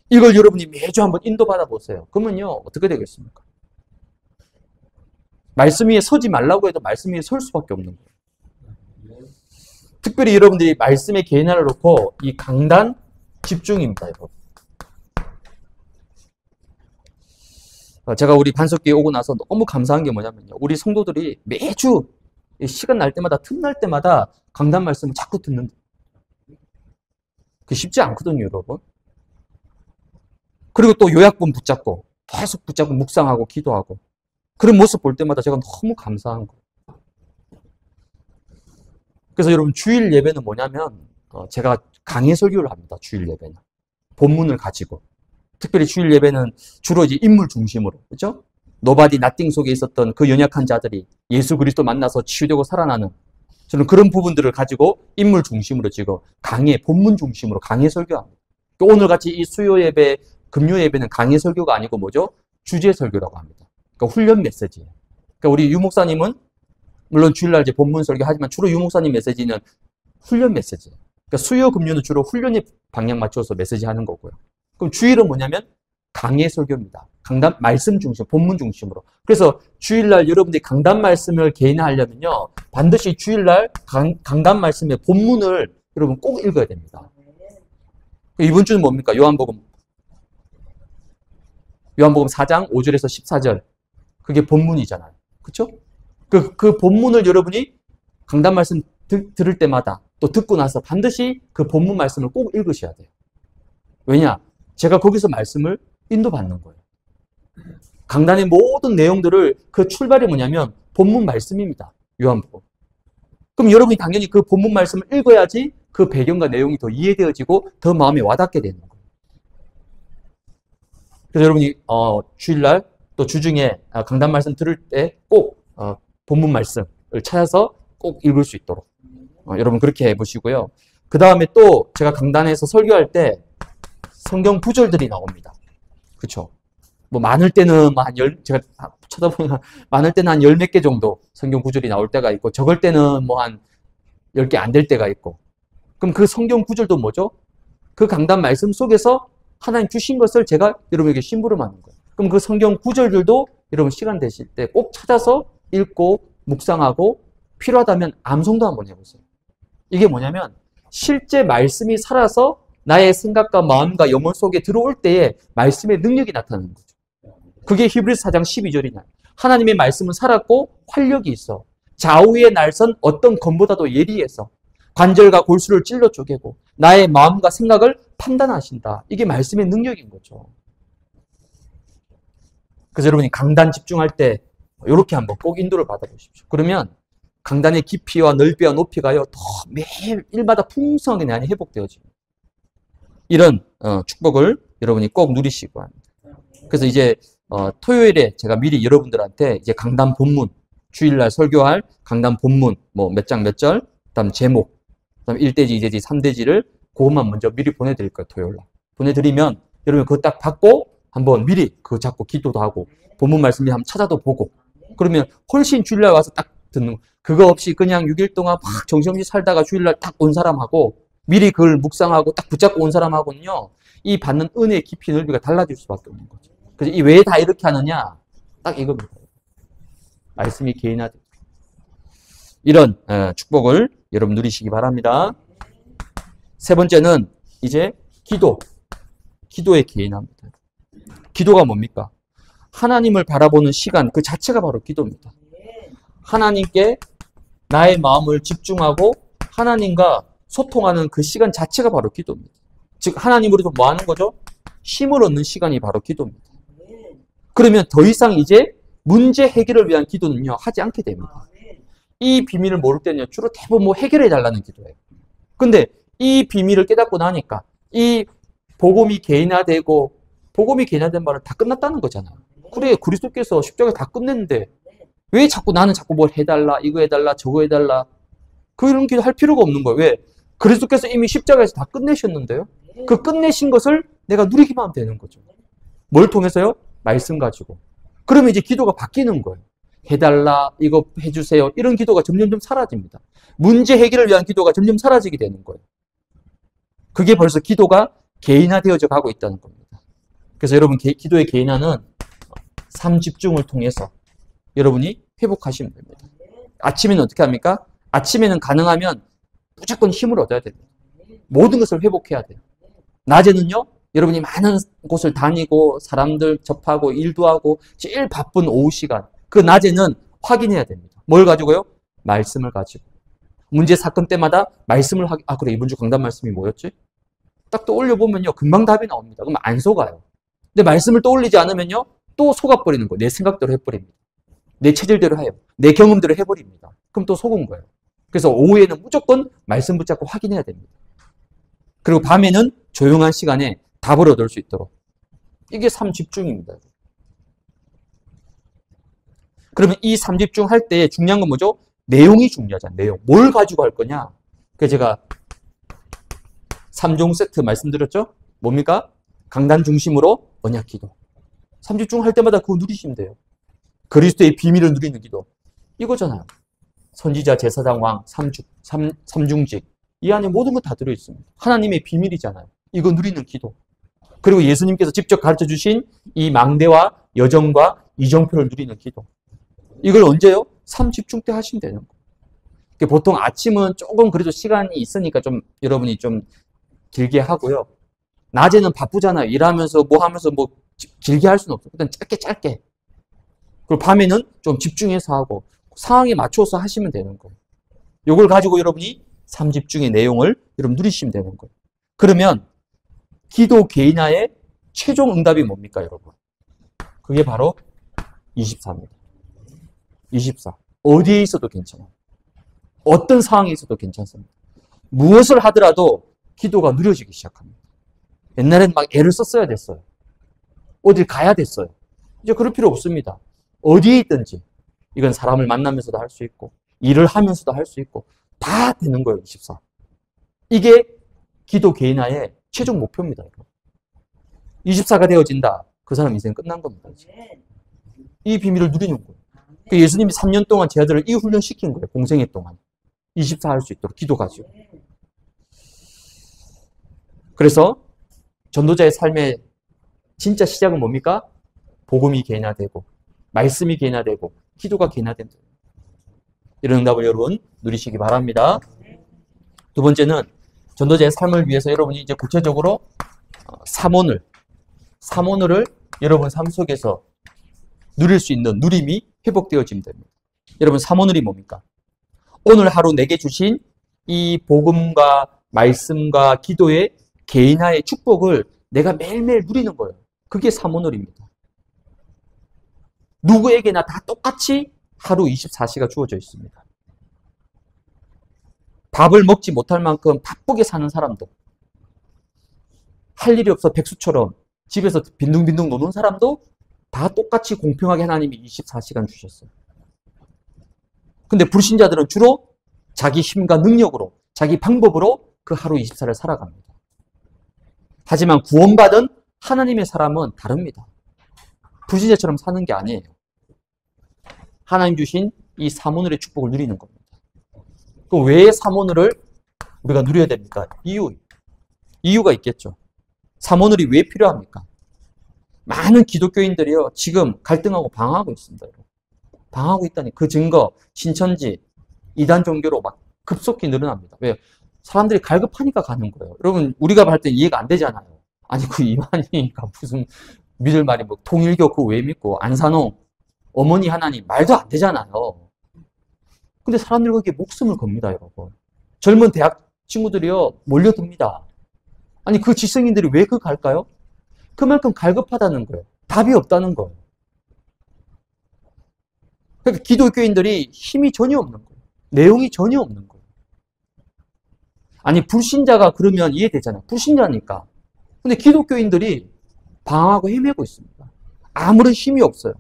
이걸 여러분이 매주 한번 인도받아 보세요. 그러면요 어떻게 되겠습니까? 말씀 위에 서지 말라고 해도 말씀 위에 설 수밖에 없는 거예요. 특별히 여러분들이 말씀의 개인화를 놓고 이 강단 집중입니다. 여러분. 제가 우리 반석기에 오고 나서 너무 감사한 게 뭐냐면요. 우리 성도들이 매주 시간 날 때마다 틈날 때마다 강단 말씀을 자꾸 듣는다. 그게 쉽지 않거든요, 여러분. 그리고 또 요약본 붙잡고 계속 붙잡고 묵상하고 기도하고 그런 모습 볼 때마다 제가 너무 감사한 거예요. 그래서 여러분 주일 예배는 뭐냐면 제가 강해 설교를 합니다. 주일 예배는. 본문을 가지고. 특별히 주일 예배는 주로 이제 인물 중심으로. 그죠? 노바디 나띵 속에 있었던 그 연약한 자들이 예수 그리스도 만나서 치유되고 살아나는 저는 그런 부분들을 가지고 인물 중심으로 지금 강해, 본문 중심으로 강해 설교합니다. 오늘 같이 이 수요 예배, 금요 예배는 강해 설교가 아니고 뭐죠? 주제 설교라고 합니다. 그러니까 훈련 메시지예요. 그러니까 우리 유 목사님은 물론 주일날 이제 본문 설교하지만 주로 유 목사님 메시지는 훈련 메시지예요. 그러니까 수요 금요는 주로 훈련에 방향 맞춰서 메시지 하는 거고요. 그럼 주일은 뭐냐면 강해 설교입니다. 강단 말씀 중심, 본문 중심으로. 그래서 주일날 여러분들이 강단 말씀을 개인화하려면요, 반드시 주일날 강단 말씀의 본문을 여러분 꼭 읽어야 됩니다. 이번 주는 뭡니까? 요한복음 4장 5절에서 14절. 그게 본문이잖아요. 그렇죠? 그 본문을 여러분이 강단 말씀 들을 때마다 또 듣고 나서 반드시 그 본문 말씀을 꼭 읽으셔야 돼요. 왜냐? 제가 거기서 말씀을 인도받는 거예요. 강단의 모든 내용들을 그 출발이 뭐냐면 본문 말씀입니다. 요한복음. 그럼 여러분이 당연히 그 본문 말씀을 읽어야지 그 배경과 내용이 더 이해되어지고 더 마음에 와닿게 되는 거예요. 그래서 여러분이 주일날 또 주중에 강단 말씀 들을 때 꼭 본문 말씀을 찾아서 꼭 읽을 수 있도록 여러분 그렇게 해보시고요. 그 다음에 또 제가 강단에서 설교할 때 성경 구절들이 나옵니다. 그렇죠? 뭐 많을 때는 제가 쳐다보면 많을 때는 한 10몇 개 정도 성경 구절이 나올 때가 있고 적을 때는 뭐 한 10개 안 될 때가 있고. 그럼 그 성경 구절도 뭐죠? 그 강단 말씀 속에서 하나님 주신 것을 제가 여러분에게 심부름하는 거예요. 그럼 그 성경 구절들도 여러분 시간 되실 때 꼭 찾아서 읽고 묵상하고 필요하다면 암송도 한번 해보세요. 이게 뭐냐면 실제 말씀이 살아서 나의 생각과 마음과 영혼 속에 들어올 때에 말씀의 능력이 나타나는 거죠. 그게 히브리서 4장 12절이냐. 하나님의 말씀은 살았고 활력이 있어. 좌우의 날선 어떤 검보다도 예리해서 관절과 골수를 찔러 쪼개고 나의 마음과 생각을 판단하신다. 이게 말씀의 능력인 거죠. 그래서 여러분이 강단 집중할 때 이렇게 한번 꼭 인도를 받아보십시오. 그러면 강단의 깊이와 넓이와 높이가요 더 매일마다 풍성하게 많이 회복되어집니다. 이런 축복을 여러분이 꼭 누리시고 합니다. 그래서 이제 토요일에 제가 미리 여러분들한테 이제 강단 본문, 주일날 설교할 강단 본문 뭐 몇 장 몇 절, 그다음 제목, 그다음 1대지, 2대지, 3대지를 그것만 먼저 미리 보내드릴 거예요. 토요일날 보내드리면 여러분 그거 딱 받고 한번 미리 그거 잡고 기도도 하고 본문 말씀을 한번 찾아도 보고 그러면 훨씬 주일날 와서 딱 듣는 그거 없이 그냥 6일 동안 막 정신없이 살다가 주일날 딱 온 사람하고 미리 그걸 묵상하고 딱 붙잡고 온 사람하고는요 이 받는 은혜의 깊이 넓이가 달라질 수밖에 없는 거죠. 그래서 이 왜 다 이렇게 하느냐 딱 이겁니다. 말씀이 개인화되고 이런 축복을 여러분 누리시기 바랍니다. 세 번째는 이제 기도의 개인화입니다. 기도가 뭡니까? 하나님을 바라보는 시간 그 자체가 바로 기도입니다. 하나님께 나의 마음을 집중하고 하나님과 소통하는 그 시간 자체가 바로 기도입니다. 즉 하나님으로부터 뭐 하는 거죠? 힘을 얻는 시간이 바로 기도입니다. 그러면 더 이상 이제 문제 해결을 위한 기도는요 하지 않게 됩니다. 이 비밀을 모를 때는요 주로 대부분 뭐 해결해 달라는 기도예요. 근데 이 비밀을 깨닫고 나니까 이 복음이 개인화되고 복음이 개인화된 말은 다 끝났다는 거잖아요. 그래 그리스도께서 십자가에 다 끝냈는데 왜 나는 자꾸 뭘 해달라 이거 해달라 저거 해달라 그런 기도 할 필요가 없는 거예요. 왜? 그리스도께서 이미 십자가에서 다 끝내셨는데요. 그 끝내신 것을 내가 누리기만 하면 되는 거죠. 뭘 통해서요? 말씀 가지고. 그러면 이제 기도가 바뀌는 거예요. 해달라, 이거 해주세요. 이런 기도가 점점점 사라집니다. 문제 해결을 위한 기도가 점점 사라지게 되는 거예요. 그게 벌써 기도가 개인화되어져 가고 있다는 겁니다. 그래서 여러분 기도의 개인화는 삶 집중을 통해서 여러분이 회복하시면 됩니다. 아침에는 어떻게 합니까? 아침에는 가능하면 무조건 힘을 얻어야 됩니다. 모든 것을 회복해야 돼요. 낮에는요, 여러분이 많은 곳을 다니고 사람들 접하고 일도 하고 제일 바쁜 오후 시간, 그 낮에는 확인해야 됩니다. 뭘 가지고요? 말씀을 가지고. 문제 사건 때마다 말씀을 그래 이번 주 강단 말씀이 뭐였지? 딱 떠올려 보면요, 금방 답이 나옵니다. 그럼 안 속아요. 근데 말씀을 떠올리지 않으면요, 또 속아버리는 거예요. 내 생각대로 해버립니다. 내 체질대로 해요. 내 경험대로 해버립니다. 그럼 또 속은 거예요. 그래서 오후에는 무조건 말씀 붙잡고 확인해야 됩니다. 그리고 밤에는 조용한 시간에 답을 얻을 수 있도록. 이게 삼집중입니다. 그러면 이 삼집중 할 때 중요한 건 뭐죠? 내용이 중요하잖아요. 내용. 뭘 가지고 할 거냐? 그래서 제가 3종 세트 말씀드렸죠? 뭡니까? 강단 중심으로 언약 기도. 삼집중 할 때마다 그거 누리시면 돼요. 그리스도의 비밀을 누리는 기도. 이거잖아요. 선지자, 제사장, 왕, 삼중직. 이 안에 모든 거 다 들어있습니다. 하나님의 비밀이잖아요. 이거 누리는 기도. 그리고 예수님께서 직접 가르쳐 주신 이 망대와 여정과 이정표를 누리는 기도. 이걸 언제요? 삼집중 때 하시면 되는 거예요. 보통 아침은 조금 그래도 시간이 있으니까 좀 여러분이 좀 길게 하고요. 낮에는 바쁘잖아요. 일하면서 뭐 하면서 뭐 길게 할 수는 없어요. 일단 짧게. 그리고 밤에는 좀 집중해서 하고 상황에 맞춰서 하시면 되는 거예요. 이걸 가지고 여러분이 삼집중의 내용을 여러분 누리시면 되는 거예요. 그러면 기도 개인화의 최종 응답이 뭡니까, 여러분? 그게 바로 24입니다. 24. 어디에 있어도 괜찮아요. 어떤 상황에 있어도 괜찮습니다. 무엇을 하더라도 기도가 누려지기 시작합니다. 옛날에는 막 애를 썼어야 됐어요. 어딜 가야 됐어요. 이제 그럴 필요 없습니다. 어디에 있든지 이건 사람을 만나면서도 할 수 있고 일을 하면서도 할 수 있고 다 되는 거예요. 24. 이게 기도 개인화의 최종 목표입니다. 24가 되어진다. 그 사람 인생 끝난 겁니다. 이 비밀을 누리는 거예요. 예수님이 3년 동안 제 아들을 이 훈련 시킨 거예요. 공생애 동안. 24 할 수 있도록 기도 가지고. 그래서 전도자의 삶의 진짜 시작은 뭡니까? 복음이 개인화되고 말씀이 개인화되고 기도가 개인화된다. 이런 응답을 여러분 누리시기 바랍니다. 두 번째는 전도자의 삶을 위해서 여러분이 이제 구체적으로 삼오늘을 여러분 삶 속에서 누릴 수 있는 누림이 회복되어지면 됩니다. 여러분 삼오늘이 뭡니까? 오늘 하루 내게 주신 이 복음과 말씀과 기도의 개인화의 축복을 내가 매일매일 누리는 거예요. 그게 삼오늘입니다. 누구에게나 다 똑같이 하루 24시가 주어져 있습니다. 밥을 먹지 못할 만큼 바쁘게 사는 사람도, 할 일이 없어 백수처럼 집에서 빈둥빈둥 노는 사람도 다 똑같이 공평하게 하나님이 24시간 주셨어요. 근데 불신자들은 주로 자기 힘과 능력으로, 자기 방법으로 그 하루 24를 살아갑니다. 하지만 구원받은 하나님의 사람은 다릅니다. 불신자처럼 사는 게 아니에요. 하나님 주신 이 삼오늘의 축복을 누리는 겁니다. 그럼 왜 삼오늘을 우리가 누려야 됩니까? 이유가 있겠죠. 삼오늘이 왜 필요합니까? 많은 기독교인들이요, 지금 갈등하고 방황하고 있습니다. 방황하고 있다니 그 증거, 신천지, 이단 종교로 막 급속히 늘어납니다. 왜요? 사람들이 갈급하니까 가는 거예요. 여러분, 우리가 볼 때 이해가 안 되잖아요. 아니, 그 이만희니까 무슨 믿을 말이 뭐 통일교 그거 왜 믿고 안산홍, 어머니 하나님 말도 안 되잖아요. 근데 사람들 거기에 목숨을 겁니다, 여러분. 젊은 대학 친구들이요, 몰려듭니다. 아니, 그 지성인들이 왜 그 갈까요? 그만큼 갈급하다는 거예요. 답이 없다는 거예요. 그러니까 기독교인들이 힘이 전혀 없는 거예요. 내용이 전혀 없는 거예요. 아니, 불신자가 그러면 이해되잖아요. 불신자니까. 근데 기독교인들이 방황하고 헤매고 있습니다. 아무런 힘이 없어요.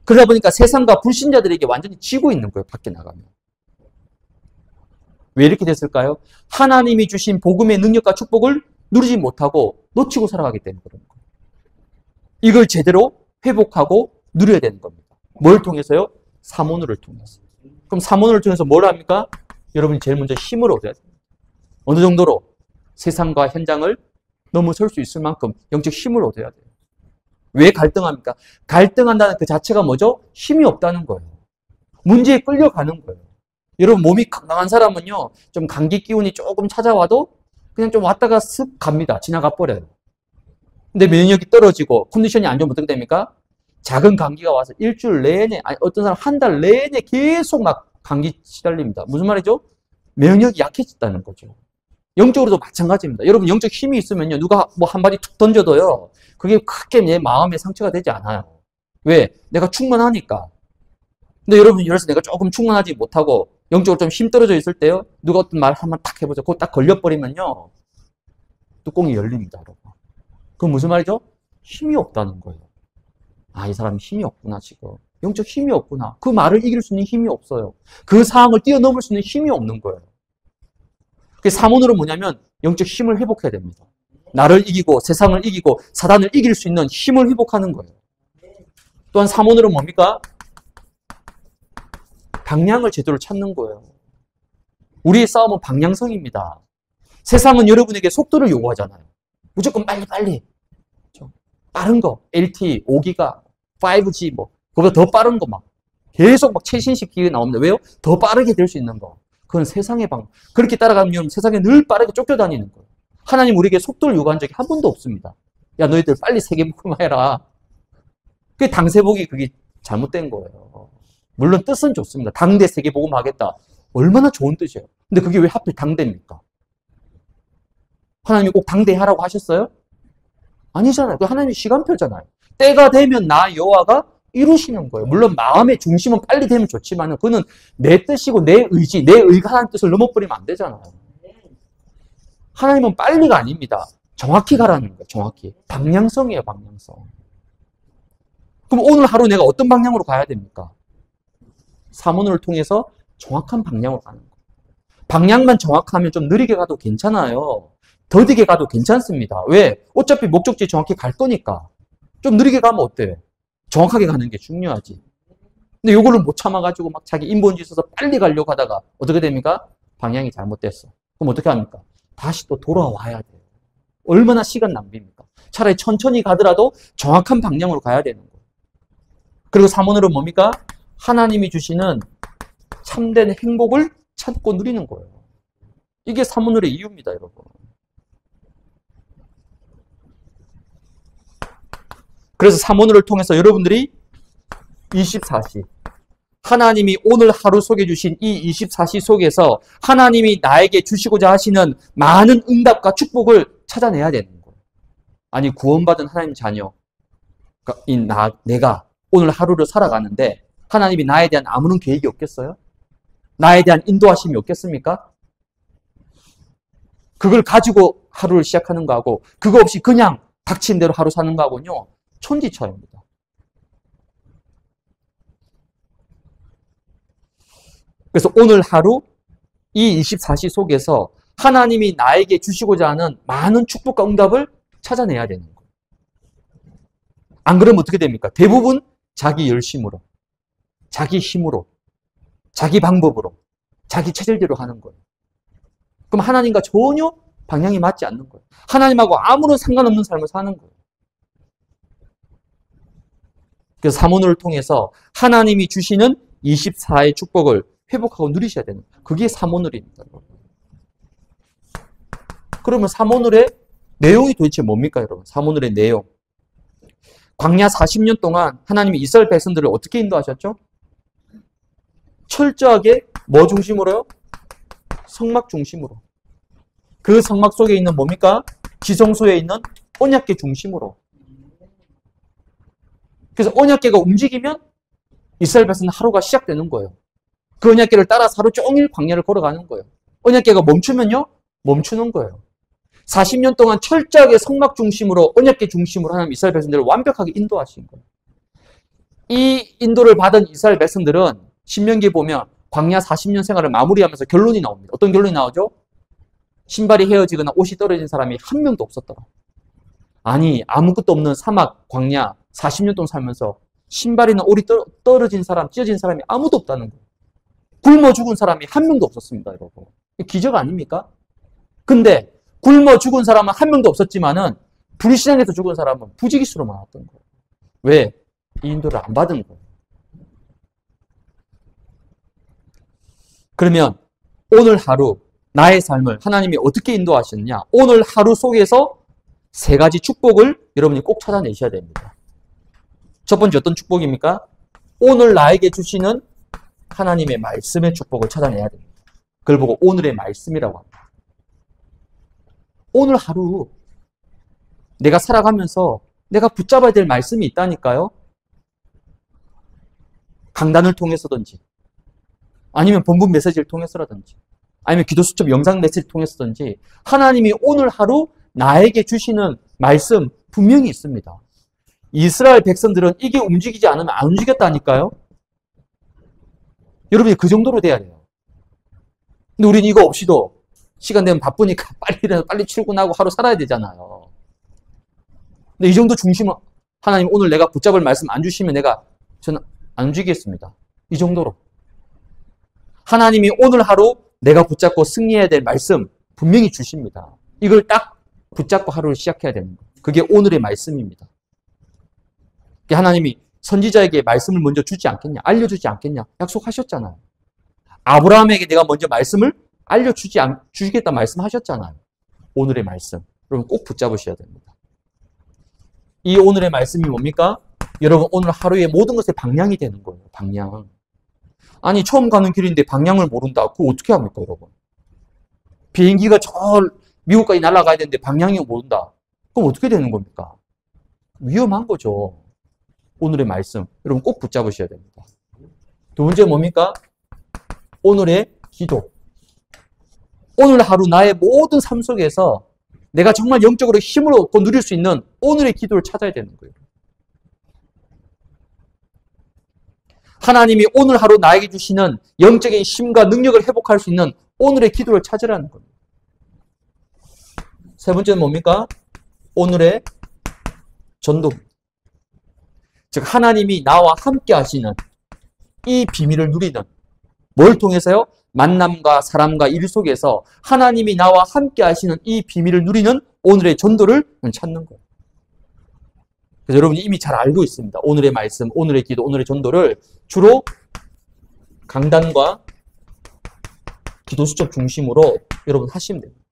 그러다 보니까 세상과 불신자들에게 완전히 지고 있는 거예요. 밖에 나가면. 왜 이렇게 됐을까요? 하나님이 주신 복음의 능력과 축복을 누리지 못하고 놓치고 살아가기 때문에 그런 거예요. 이걸 제대로 회복하고 누려야 되는 겁니다. 뭘 통해서요? 삼오늘을 통해서. 그럼 삼오늘을 통해서 뭘 합니까? 여러분이 제일 먼저 힘을 얻어야 됩니다. 어느 정도로 세상과 현장을 넘어설 수 있을 만큼 영적 힘을 얻어야 돼요. 왜 갈등합니까? 갈등한다는 그 자체가 뭐죠? 힘이 없다는 거예요. 문제에 끌려가는 거예요. 여러분 몸이 건강한 사람은요, 좀 감기 기운이 조금 찾아와도 그냥 좀 왔다가 쓱 갑니다. 지나가 버려요. 근데 면역력이 떨어지고 컨디션이 안 좋으면 어떻게 됩니까? 작은 감기가 와서 일주일 내내, 아니 어떤 사람 한 달 내내 계속 막 감기 시달립니다. 무슨 말이죠? 면역력이 약해졌다는 거죠. 영적으로도 마찬가지입니다. 여러분 영적 힘이 있으면요. 누가 뭐 한마디 툭 던져도요. 그게 크게 내 마음에 상처가 되지 않아요. 왜? 내가 충만하니까. 근데 여러분 이래서 내가 조금 충만하지 못하고 영적으로 좀 힘 떨어져 있을 때요. 누가 어떤 말 한번 탁 해보죠. 그거 딱 걸려버리면요. 뚜껑이 열립니다. 여러분. 그건 무슨 말이죠? 힘이 없다는 거예요. 아, 이 사람이 힘이 없구나 지금. 영적 힘이 없구나. 그 말을 이길 수 있는 힘이 없어요. 그 상황을 뛰어넘을 수 있는 힘이 없는 거예요. 그 사문으로 뭐냐면 영적 힘을 회복해야 됩니다. 나를 이기고 세상을 이기고 사단을 이길 수 있는 힘을 회복하는 거예요. 또한 사문으로 뭡니까? 방향을 제대로 찾는 거예요. 우리의 싸움은 방향성입니다. 세상은 여러분에게 속도를 요구하잖아요. 무조건 빨리. 빠른 거, LTE, 5기가, 5G 뭐 그보다 더 빠른 거 막 계속 막 최신식 기계 나옵니다. 왜요? 더 빠르게 될 수 있는 거. 그건 세상의 방법. 그렇게 따라가면 세상에 늘 빠르게 쫓겨다니는 거예요. 하나님 우리에게 속도를 요구한 적이 한 번도 없습니다. 야, 너희들 빨리 세계복음화 해라. 그게 당세복이 그게 잘못된 거예요. 물론 뜻은 좋습니다. 당대 세계복음화 하겠다. 얼마나 좋은 뜻이에요. 근데 그게 왜 하필 당대입니까? 하나님이 꼭 당대 하라고 하셨어요? 아니잖아요. 그 하나님의 시간표잖아요. 때가 되면 나 여호와가 이루시는 거예요. 물론 마음의 중심은 빨리 되면 좋지만 그거는 내 뜻이고 내 의지, 내 의가 하나님 뜻을 넘어버리면 안 되잖아요. 하나님은 빨리가 아닙니다. 정확히 가라는 거예요. 정확히. 방향성이에요. 방향성. 그럼 오늘 하루 내가 어떤 방향으로 가야 됩니까? 사문을 통해서 정확한 방향으로 가는 거예요. 방향만 정확하면 좀 느리게 가도 괜찮아요. 더디게 가도 괜찮습니다. 왜? 어차피 목적지에 정확히 갈 거니까. 좀 느리게 가면 어때요? 정확하게 가는 게 중요하지. 근데 요거를 못 참아가지고 막 자기 인본주의 있어서 빨리 가려고 하다가 어떻게 됩니까? 방향이 잘못됐어. 그럼 어떻게 합니까? 다시 또 돌아와야 돼요. 얼마나 시간 낭비입니까? 차라리 천천히 가더라도 정확한 방향으로 가야 되는 거예요. 그리고 사문으로 뭡니까? 하나님이 주시는 참된 행복을 찾고 누리는 거예요. 이게 사문을의 이유입니다, 여러분. 그래서 사문을 통해서 여러분들이 24시, 하나님이 오늘 하루 속에 주신 이 24시 속에서 하나님이 나에게 주시고자 하시는 많은 응답과 축복을 찾아내야 되는 거예요. 아니, 구원받은 하나님 자녀, 내가 오늘 하루를 살아가는데 하나님이 나에 대한 아무런 계획이 없겠어요? 나에 대한 인도하심이 없겠습니까? 그걸 가지고 하루를 시작하는 거하고 그거 없이 그냥 닥친 대로 하루 사는 거하고는요. 천지차이입니다. 그래서 오늘 하루 이 24시 속에서 하나님이 나에게 주시고자 하는 많은 축복과 응답을 찾아내야 되는 거예요. 안 그러면 어떻게 됩니까? 대부분 자기 열심으로, 자기 힘으로, 자기 방법으로, 자기 체질대로 하는 거예요. 그럼 하나님과 전혀 방향이 맞지 않는 거예요. 하나님하고 아무런 상관없는 삶을 사는 거예요. 그래서 사문을 통해서 하나님이 주시는 24의 축복을 회복하고 누리셔야 되는 거예요. 그게 사문을입니다. 그러면 사문을의 내용이 도대체 뭡니까, 여러분? 사문을의 내용. 광야 40년 동안 하나님이 이스라엘 백성들을 어떻게 인도하셨죠? 철저하게 뭐 중심으로요? 성막 중심으로. 그 성막 속에 있는 뭡니까? 지성소에 있는 언약궤 중심으로. 그래서 언약궤가 움직이면 이스라엘 백성은 하루가 시작되는 거예요. 그 언약궤를 따라서 하루 종일 광야를 걸어가는 거예요. 언약궤가 멈추면요? 멈추는 거예요. 40년 동안 철저하게 성막 중심으로 언약궤 중심으로 하나님 이스라엘 백성들을 완벽하게 인도하신 거예요. 이 인도를 받은 이스라엘 백성들은 신명기에 보면 광야 40년 생활을 마무리하면서 결론이 나옵니다. 어떤 결론이 나오죠? 신발이 헤어지거나 옷이 떨어진 사람이 한 명도 없었더라. 아니, 아무것도 없는 사막, 광야 40년 동안 살면서 신발이나 옷이 떨어진 사람, 찢어진 사람이 아무도 없다는 거예요. 굶어 죽은 사람이 한 명도 없었습니다, 여러분. 기적 아닙니까? 근데 굶어 죽은 사람은 한 명도 없었지만은 불신앙에서 죽은 사람은 부지기수로 많았던 거예요. 왜? 이 인도를 안 받은 거예요. 그러면 오늘 하루 나의 삶을 하나님이 어떻게 인도하시느냐? 오늘 하루 속에서 세 가지 축복을 여러분이 꼭 찾아내셔야 됩니다. 첫 번째 어떤 축복입니까? 오늘 나에게 주시는 하나님의 말씀의 축복을 찾아내야 됩니다. 그걸 보고 오늘의 말씀이라고 합니다. 오늘 하루 내가 살아가면서 내가 붙잡아야 될 말씀이 있다니까요. 강단을 통해서든지 아니면 본문 메시지를 통해서라든지 아니면 기도 수첩 영상 메시지를 통해서든지 하나님이 오늘 하루 나에게 주시는 말씀 분명히 있습니다. 이스라엘 백성들은 이게 움직이지 않으면 안 움직였다니까요. 여러분이 그 정도로 돼야 돼요. 근데 우리는 이거 없이도 시간 되면 바쁘니까 빨리 일어나서 빨리 출근하고 하루 살아야 되잖아요. 근데 이 정도 중심은 하나님 오늘 내가 붙잡을 말씀 안 주시면 저는 안 움직이겠습니다. 이 정도로. 하나님이 오늘 하루 내가 붙잡고 승리해야 될 말씀 분명히 주십니다. 이걸 딱 붙잡고 하루를 시작해야 되는 거예요. 그게 오늘의 말씀입니다. 하나님이 선지자에게 말씀을 먼저 주지 않겠냐? 알려주지 않겠냐? 약속하셨잖아요. 아브라함에게 내가 먼저 말씀을 주시겠다 말씀하셨잖아요. 오늘의 말씀. 여러분 꼭 붙잡으셔야 됩니다. 이 오늘의 말씀이 뭡니까? 여러분 오늘 하루의 모든 것의 방향이 되는 거예요. 방향. 아니 처음 가는 길인데 방향을 모른다. 그거 어떻게 합니까 여러분? 비행기가 저 미국까지 날아가야 되는데 방향이 모른다. 그럼 어떻게 되는 겁니까? 위험한 거죠. 오늘의 말씀. 여러분 꼭 붙잡으셔야 됩니다. 두 번째 뭡니까? 오늘의 기도. 오늘 하루 나의 모든 삶 속에서 내가 정말 영적으로 힘을 얻고 누릴 수 있는 오늘의 기도를 찾아야 되는 거예요. 하나님이 오늘 하루 나에게 주시는 영적인 힘과 능력을 회복할 수 있는 오늘의 기도를 찾으라는 겁니다. 세 번째는 뭡니까? 오늘의 전도입니다. 즉 하나님이 나와 함께 하시는 이 비밀을 누리는 뭘 통해서요? 만남과 사람과 일 속에서 하나님이 나와 함께 하시는 이 비밀을 누리는 오늘의 전도를 찾는 거예요. 그래서 여러분이 이미 잘 알고 있습니다. 오늘의 말씀, 오늘의 기도, 오늘의 전도를 주로 강단과 기도 수첩 중심으로 여러분 하시면 됩니다.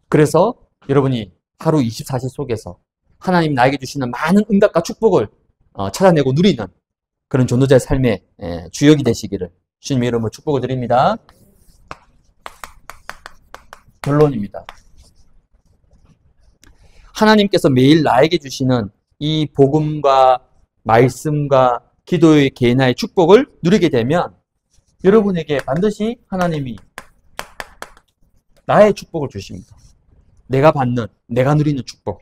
그래서 여러분이 하루 24시 속에서 하나님 나에게 주시는 많은 응답과 축복을 찾아내고 누리는 그런 전도자의 삶의 주역이 되시기를 주님의 이름으로 축복을 드립니다. 결론입니다. 하나님께서 매일 나에게 주시는 이 복음과 말씀과 기도의 개인화의 축복을 누리게 되면 여러분에게 반드시 하나님이 나의 축복을 주십니다. 내가 받는, 내가 누리는 축복.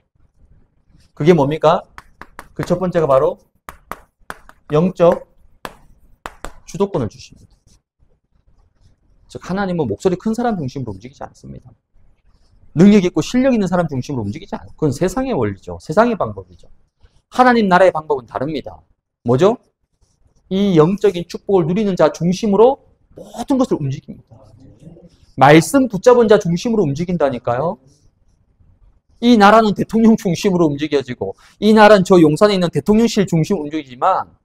그게 뭡니까? 그 첫 번째가 바로 영적 주도권을 주십니다. 즉 하나님은 목소리 큰 사람 중심으로 움직이지 않습니다. 능력 있고 실력 있는 사람 중심으로 움직이지 않아요. 그건 세상의 원리죠. 세상의 방법이죠. 하나님 나라의 방법은 다릅니다. 뭐죠? 이 영적인 축복을 누리는 자 중심으로 모든 것을 움직입니다. 말씀 붙잡은 자 중심으로 움직인다니까요. 이 나라는 대통령 중심으로 움직여지고 이 나라는 저 용산에 있는 대통령실 중심으로 움직이지만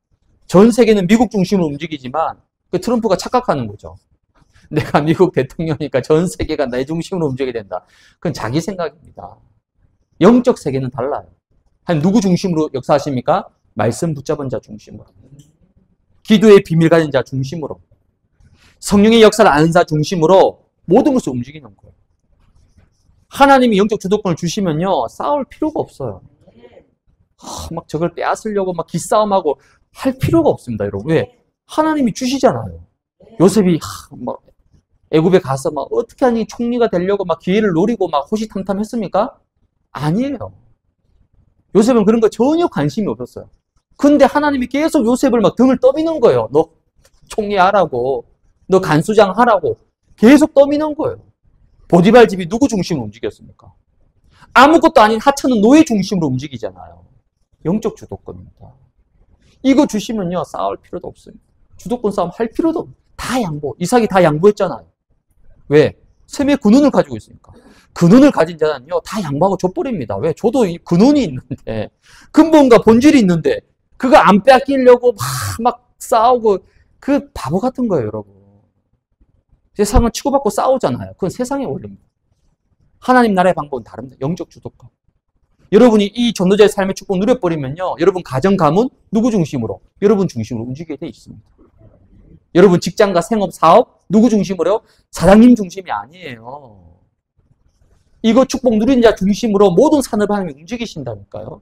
전 세계는 미국 중심으로 움직이지만 그 트럼프가 착각하는 거죠. 내가 미국 대통령이니까 전 세계가 내 중심으로 움직여야 된다. 그건 자기 생각입니다. 영적 세계는 달라요. 한 누구 중심으로 역사하십니까? 말씀 붙잡은 자 중심으로. 기도의 비밀 가진 자 중심으로. 성령의 역사를 아는 자 중심으로 모든 것을 움직이는 거예요. 하나님이 영적 주도권을 주시면요, 싸울 필요가 없어요. 막 저걸 빼앗으려고 막 기싸움하고 할 필요가 없습니다, 여러분. 왜? 하나님이 주시잖아요. 요셉이 막 애굽에 가서 막 어떻게 하니 총리가 되려고 막 기회를 노리고 막 호시탐탐했습니까? 아니에요. 요셉은 그런 거 전혀 관심이 없었어요. 근데 하나님이 계속 요셉을 막 등을 떠미는 거예요. 너 총리 하라고, 너 간수장 하라고 계속 떠미는 거예요. 보디발 집이 누구 중심으로 움직였습니까? 아무것도 아닌 하찮은 노예 중심으로 움직이잖아요. 영적 주도권입니다. 이거 주시면요, 싸울 필요도 없습니다. 주도권 싸움 할 필요도 없어요. 다 양보. 이삭이 다 양보했잖아요. 왜? 셈의 근원을 가지고 있으니까. 근원을 가진 자는요, 다 양보하고 줘버립니다. 왜? 저도 이 근원이 있는데, 근본과 본질이 있는데, 그거 안 뺏기려고 막 싸우고, 그 바보 같은 거예요, 여러분. 세상은 치고받고 싸우잖아요. 그건 세상의 원리입니다. 하나님 나라의 방법은 다릅니다. 영적 주도권. 여러분이 이 전도자의 삶의 축복 누려버리면요, 여러분 가정, 가문, 누구 중심으로? 여러분 중심으로 움직이게 돼 있습니다. 여러분 직장과 생업, 사업 누구 중심으로요? 사장님 중심이 아니에요. 이거 축복 누린 자 중심으로 모든 산업을 하나님이 움직이신다니까요.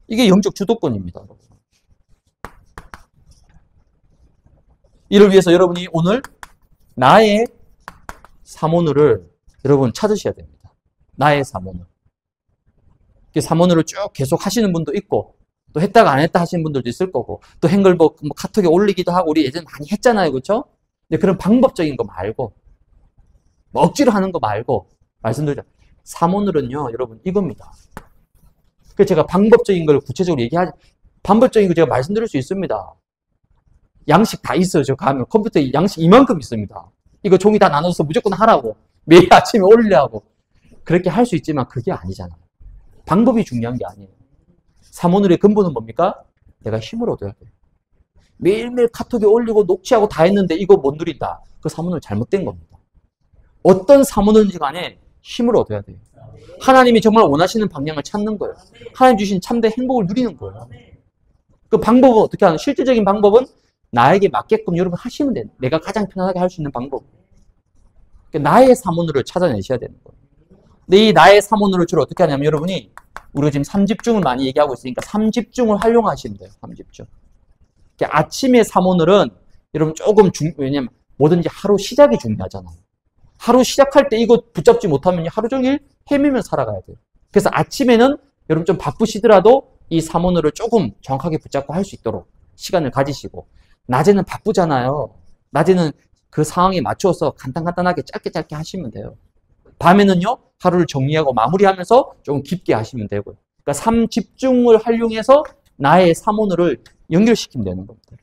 이게 영적 주도권입니다. 이를 위해서 여러분이 오늘 나의 사모늘을 여러분 찾으셔야 됩니다. 나의 사모늘. 사모늘을 쭉 계속 하시는 분도 있고 또 했다가 안 했다 하시는 분들도 있을 거고 또 행글복 뭐 카톡에 올리기도 하고 우리 예전에 많이 했잖아요. 그렇죠? 근데 그런 방법적인 거 말고 뭐 억지로 하는 거 말고 말씀드리자. 사모늘은요. 여러분 이겁니다. 그래서 제가 방법적인 걸 구체적으로 얘기하지 방법적인 거 제가 말씀드릴 수 있습니다. 양식 다 있어요. 저 가면 컴퓨터에 양식 이만큼 있습니다. 이거 종이 다 나눠서 무조건 하라고 매일 아침에 올리라고 그렇게 할 수 있지만 그게 아니잖아요. 방법이 중요한 게 아니에요. 사모늘의 근본은 뭡니까? 내가 힘을 얻어야 돼요. 매일매일 카톡에 올리고 녹취하고 다 했는데 이거 못 누린다. 그 사모늘 잘못된 겁니다. 어떤 사모늘인지 간에 힘을 얻어야 돼요. 하나님이 정말 원하시는 방향을 찾는 거예요. 하나님 주신 참된 행복을 누리는 거예요. 그 방법은 어떻게 하는? 실질적인 방법은 나에게 맞게끔 여러분 하시면 돼요. 내가 가장 편안하게 할 수 있는 방법. 나의 사모늘을 찾아내셔야 되는 거예요. 근데 이 나의 사모늘을 주로 어떻게 하냐면 여러분이 우리가 지금 3집중을 많이 얘기하고 있으니까 3집중을 활용하시면 돼요. 3집중. 아침에 사모늘은 여러분 조금 왜냐면 뭐든지 하루 시작이 중요하잖아요. 하루 시작할 때 이거 붙잡지 못하면 하루 종일 헤매며 살아가야 돼요. 그래서 아침에는 여러분 좀 바쁘시더라도 이 사모늘을 조금 정확하게 붙잡고 할 수 있도록 시간을 가지시고 낮에는 바쁘잖아요. 낮에는 그 상황에 맞춰서 간단하게 짧게 하시면 돼요. 밤에는요. 하루를 정리하고 마무리하면서 좀 깊게 하시면 되고요. 그러니까 3집중을 활용해서 나의 사모늘을 연결시키면 되는 겁니다.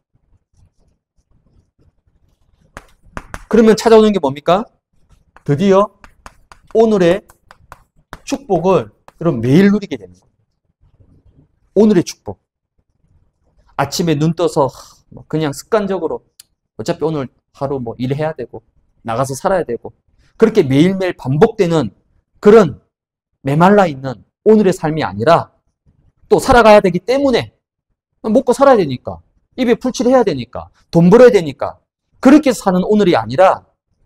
그러면 찾아오는 게 뭡니까? 드디어 오늘의 축복을 여러분 매일 누리게 되는 거예요. 오늘의 축복. 아침에 눈 떠서 그냥 습관적으로 어차피 오늘 하루 뭐 일해야 되고 나가서 살아야 되고 그렇게 매일매일 반복되는 그런 메말라 있는 오늘의 삶이 아니라 또 살아가야 되기 때문에 먹고 살아야 되니까 입에 풀칠해야 되니까 돈 벌어야 되니까 그렇게 사는 오늘이 아니라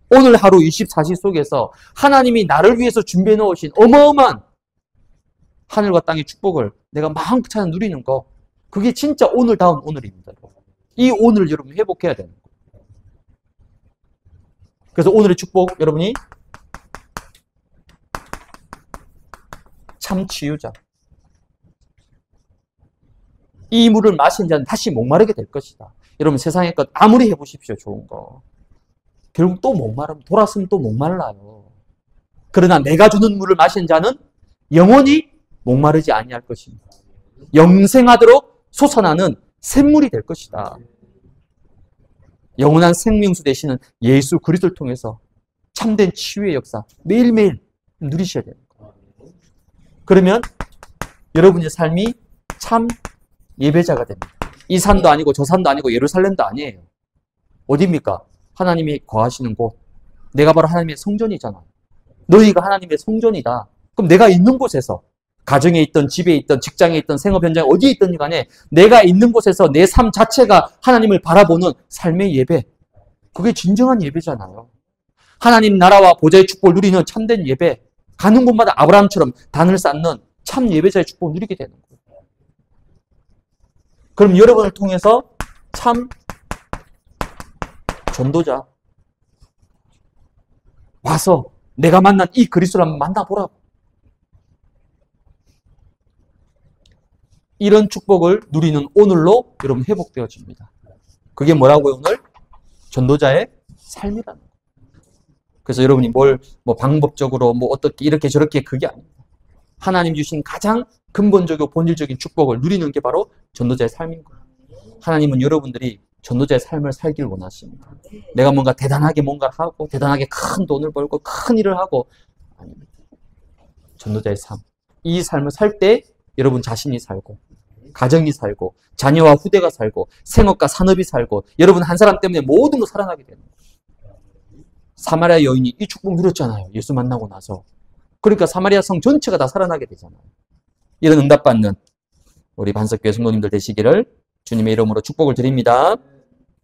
오늘 하루 24시 속에서 하나님이 나를 위해서 준비해 놓으신 어마어마한 하늘과 땅의 축복을 내가 마음껏 찾아 누리는 거 그게 진짜 오늘다운 오늘입니다. 이 오늘을 여러분 회복해야 되는 거예요. 그래서 오늘의 축복 여러분이 참 치유자. 이 물을 마신 자는 다시 목마르게 될 것이다. 여러분 세상의 것 아무리 해보십시오. 좋은 거. 결국 또 목마르면 돌아서면 또 목말라요. 그러나 내가 주는 물을 마신 자는 영원히 목마르지 아니할 것입니다. 영생하도록 솟아나는 샘물이 될 것이다. 영원한 생명수 되시는 예수 그리스도를 통해서 참된 치유의 역사 매일매일 누리셔야 됩니다. 그러면 여러분의 삶이 참 예배자가 됩니다. 이 산도 아니고 저 산도 아니고 예루살렘도 아니에요. 어디입니까? 하나님이 거하시는 곳. 내가 바로 하나님의 성전이잖아. 너희가 하나님의 성전이다. 그럼 내가 있는 곳에서 가정에 있던 집에 있던 직장에 있던 생업 현장에 어디에 있든 간에 내가 있는 곳에서 내 삶 자체가 하나님을 바라보는 삶의 예배. 그게 진정한 예배잖아요. 하나님 나라와 보좌의 축복을 누리는 참된 예배. 가는 곳마다 아브라함처럼 단을 쌓는 참 예배자의 축복을 누리게 되는 거예요. 그럼 여러분을 통해서 참 전도자 와서 내가 만난 이 그리스도를 한번 만나보라고. 이런 축복을 누리는 오늘로 여러분 회복되어집니다. 그게 뭐라고요 오늘? 전도자의 삶이라는 거예요. 그래서 여러분이 뭐 방법적으로 어떻게 이렇게 저렇게 그게 아닙니다. 하나님 주신 가장 근본적이고 본질적인 축복을 누리는 게 바로 전도자의 삶인 거예요. 하나님은 여러분들이 전도자의 삶을 살길 원하십니다. 내가 뭔가 대단하게 뭔가를 하고 대단하게 큰 돈을 벌고 큰 일을 하고 아닙니다. 전도자의 삶. 이 삶을 살 때 여러분 자신이 살고 가정이 살고 자녀와 후대가 살고 생업과 산업이 살고 여러분 한 사람 때문에 모든 거 살아나게 되는 거예요. 사마리아 여인이 이 축복 누렸잖아요. 예수 만나고 나서. 그러니까 사마리아 성 전체가 다 살아나게 되잖아요. 이런 응답받는 우리 반석교회 성도님들 되시기를 주님의 이름으로 축복을 드립니다.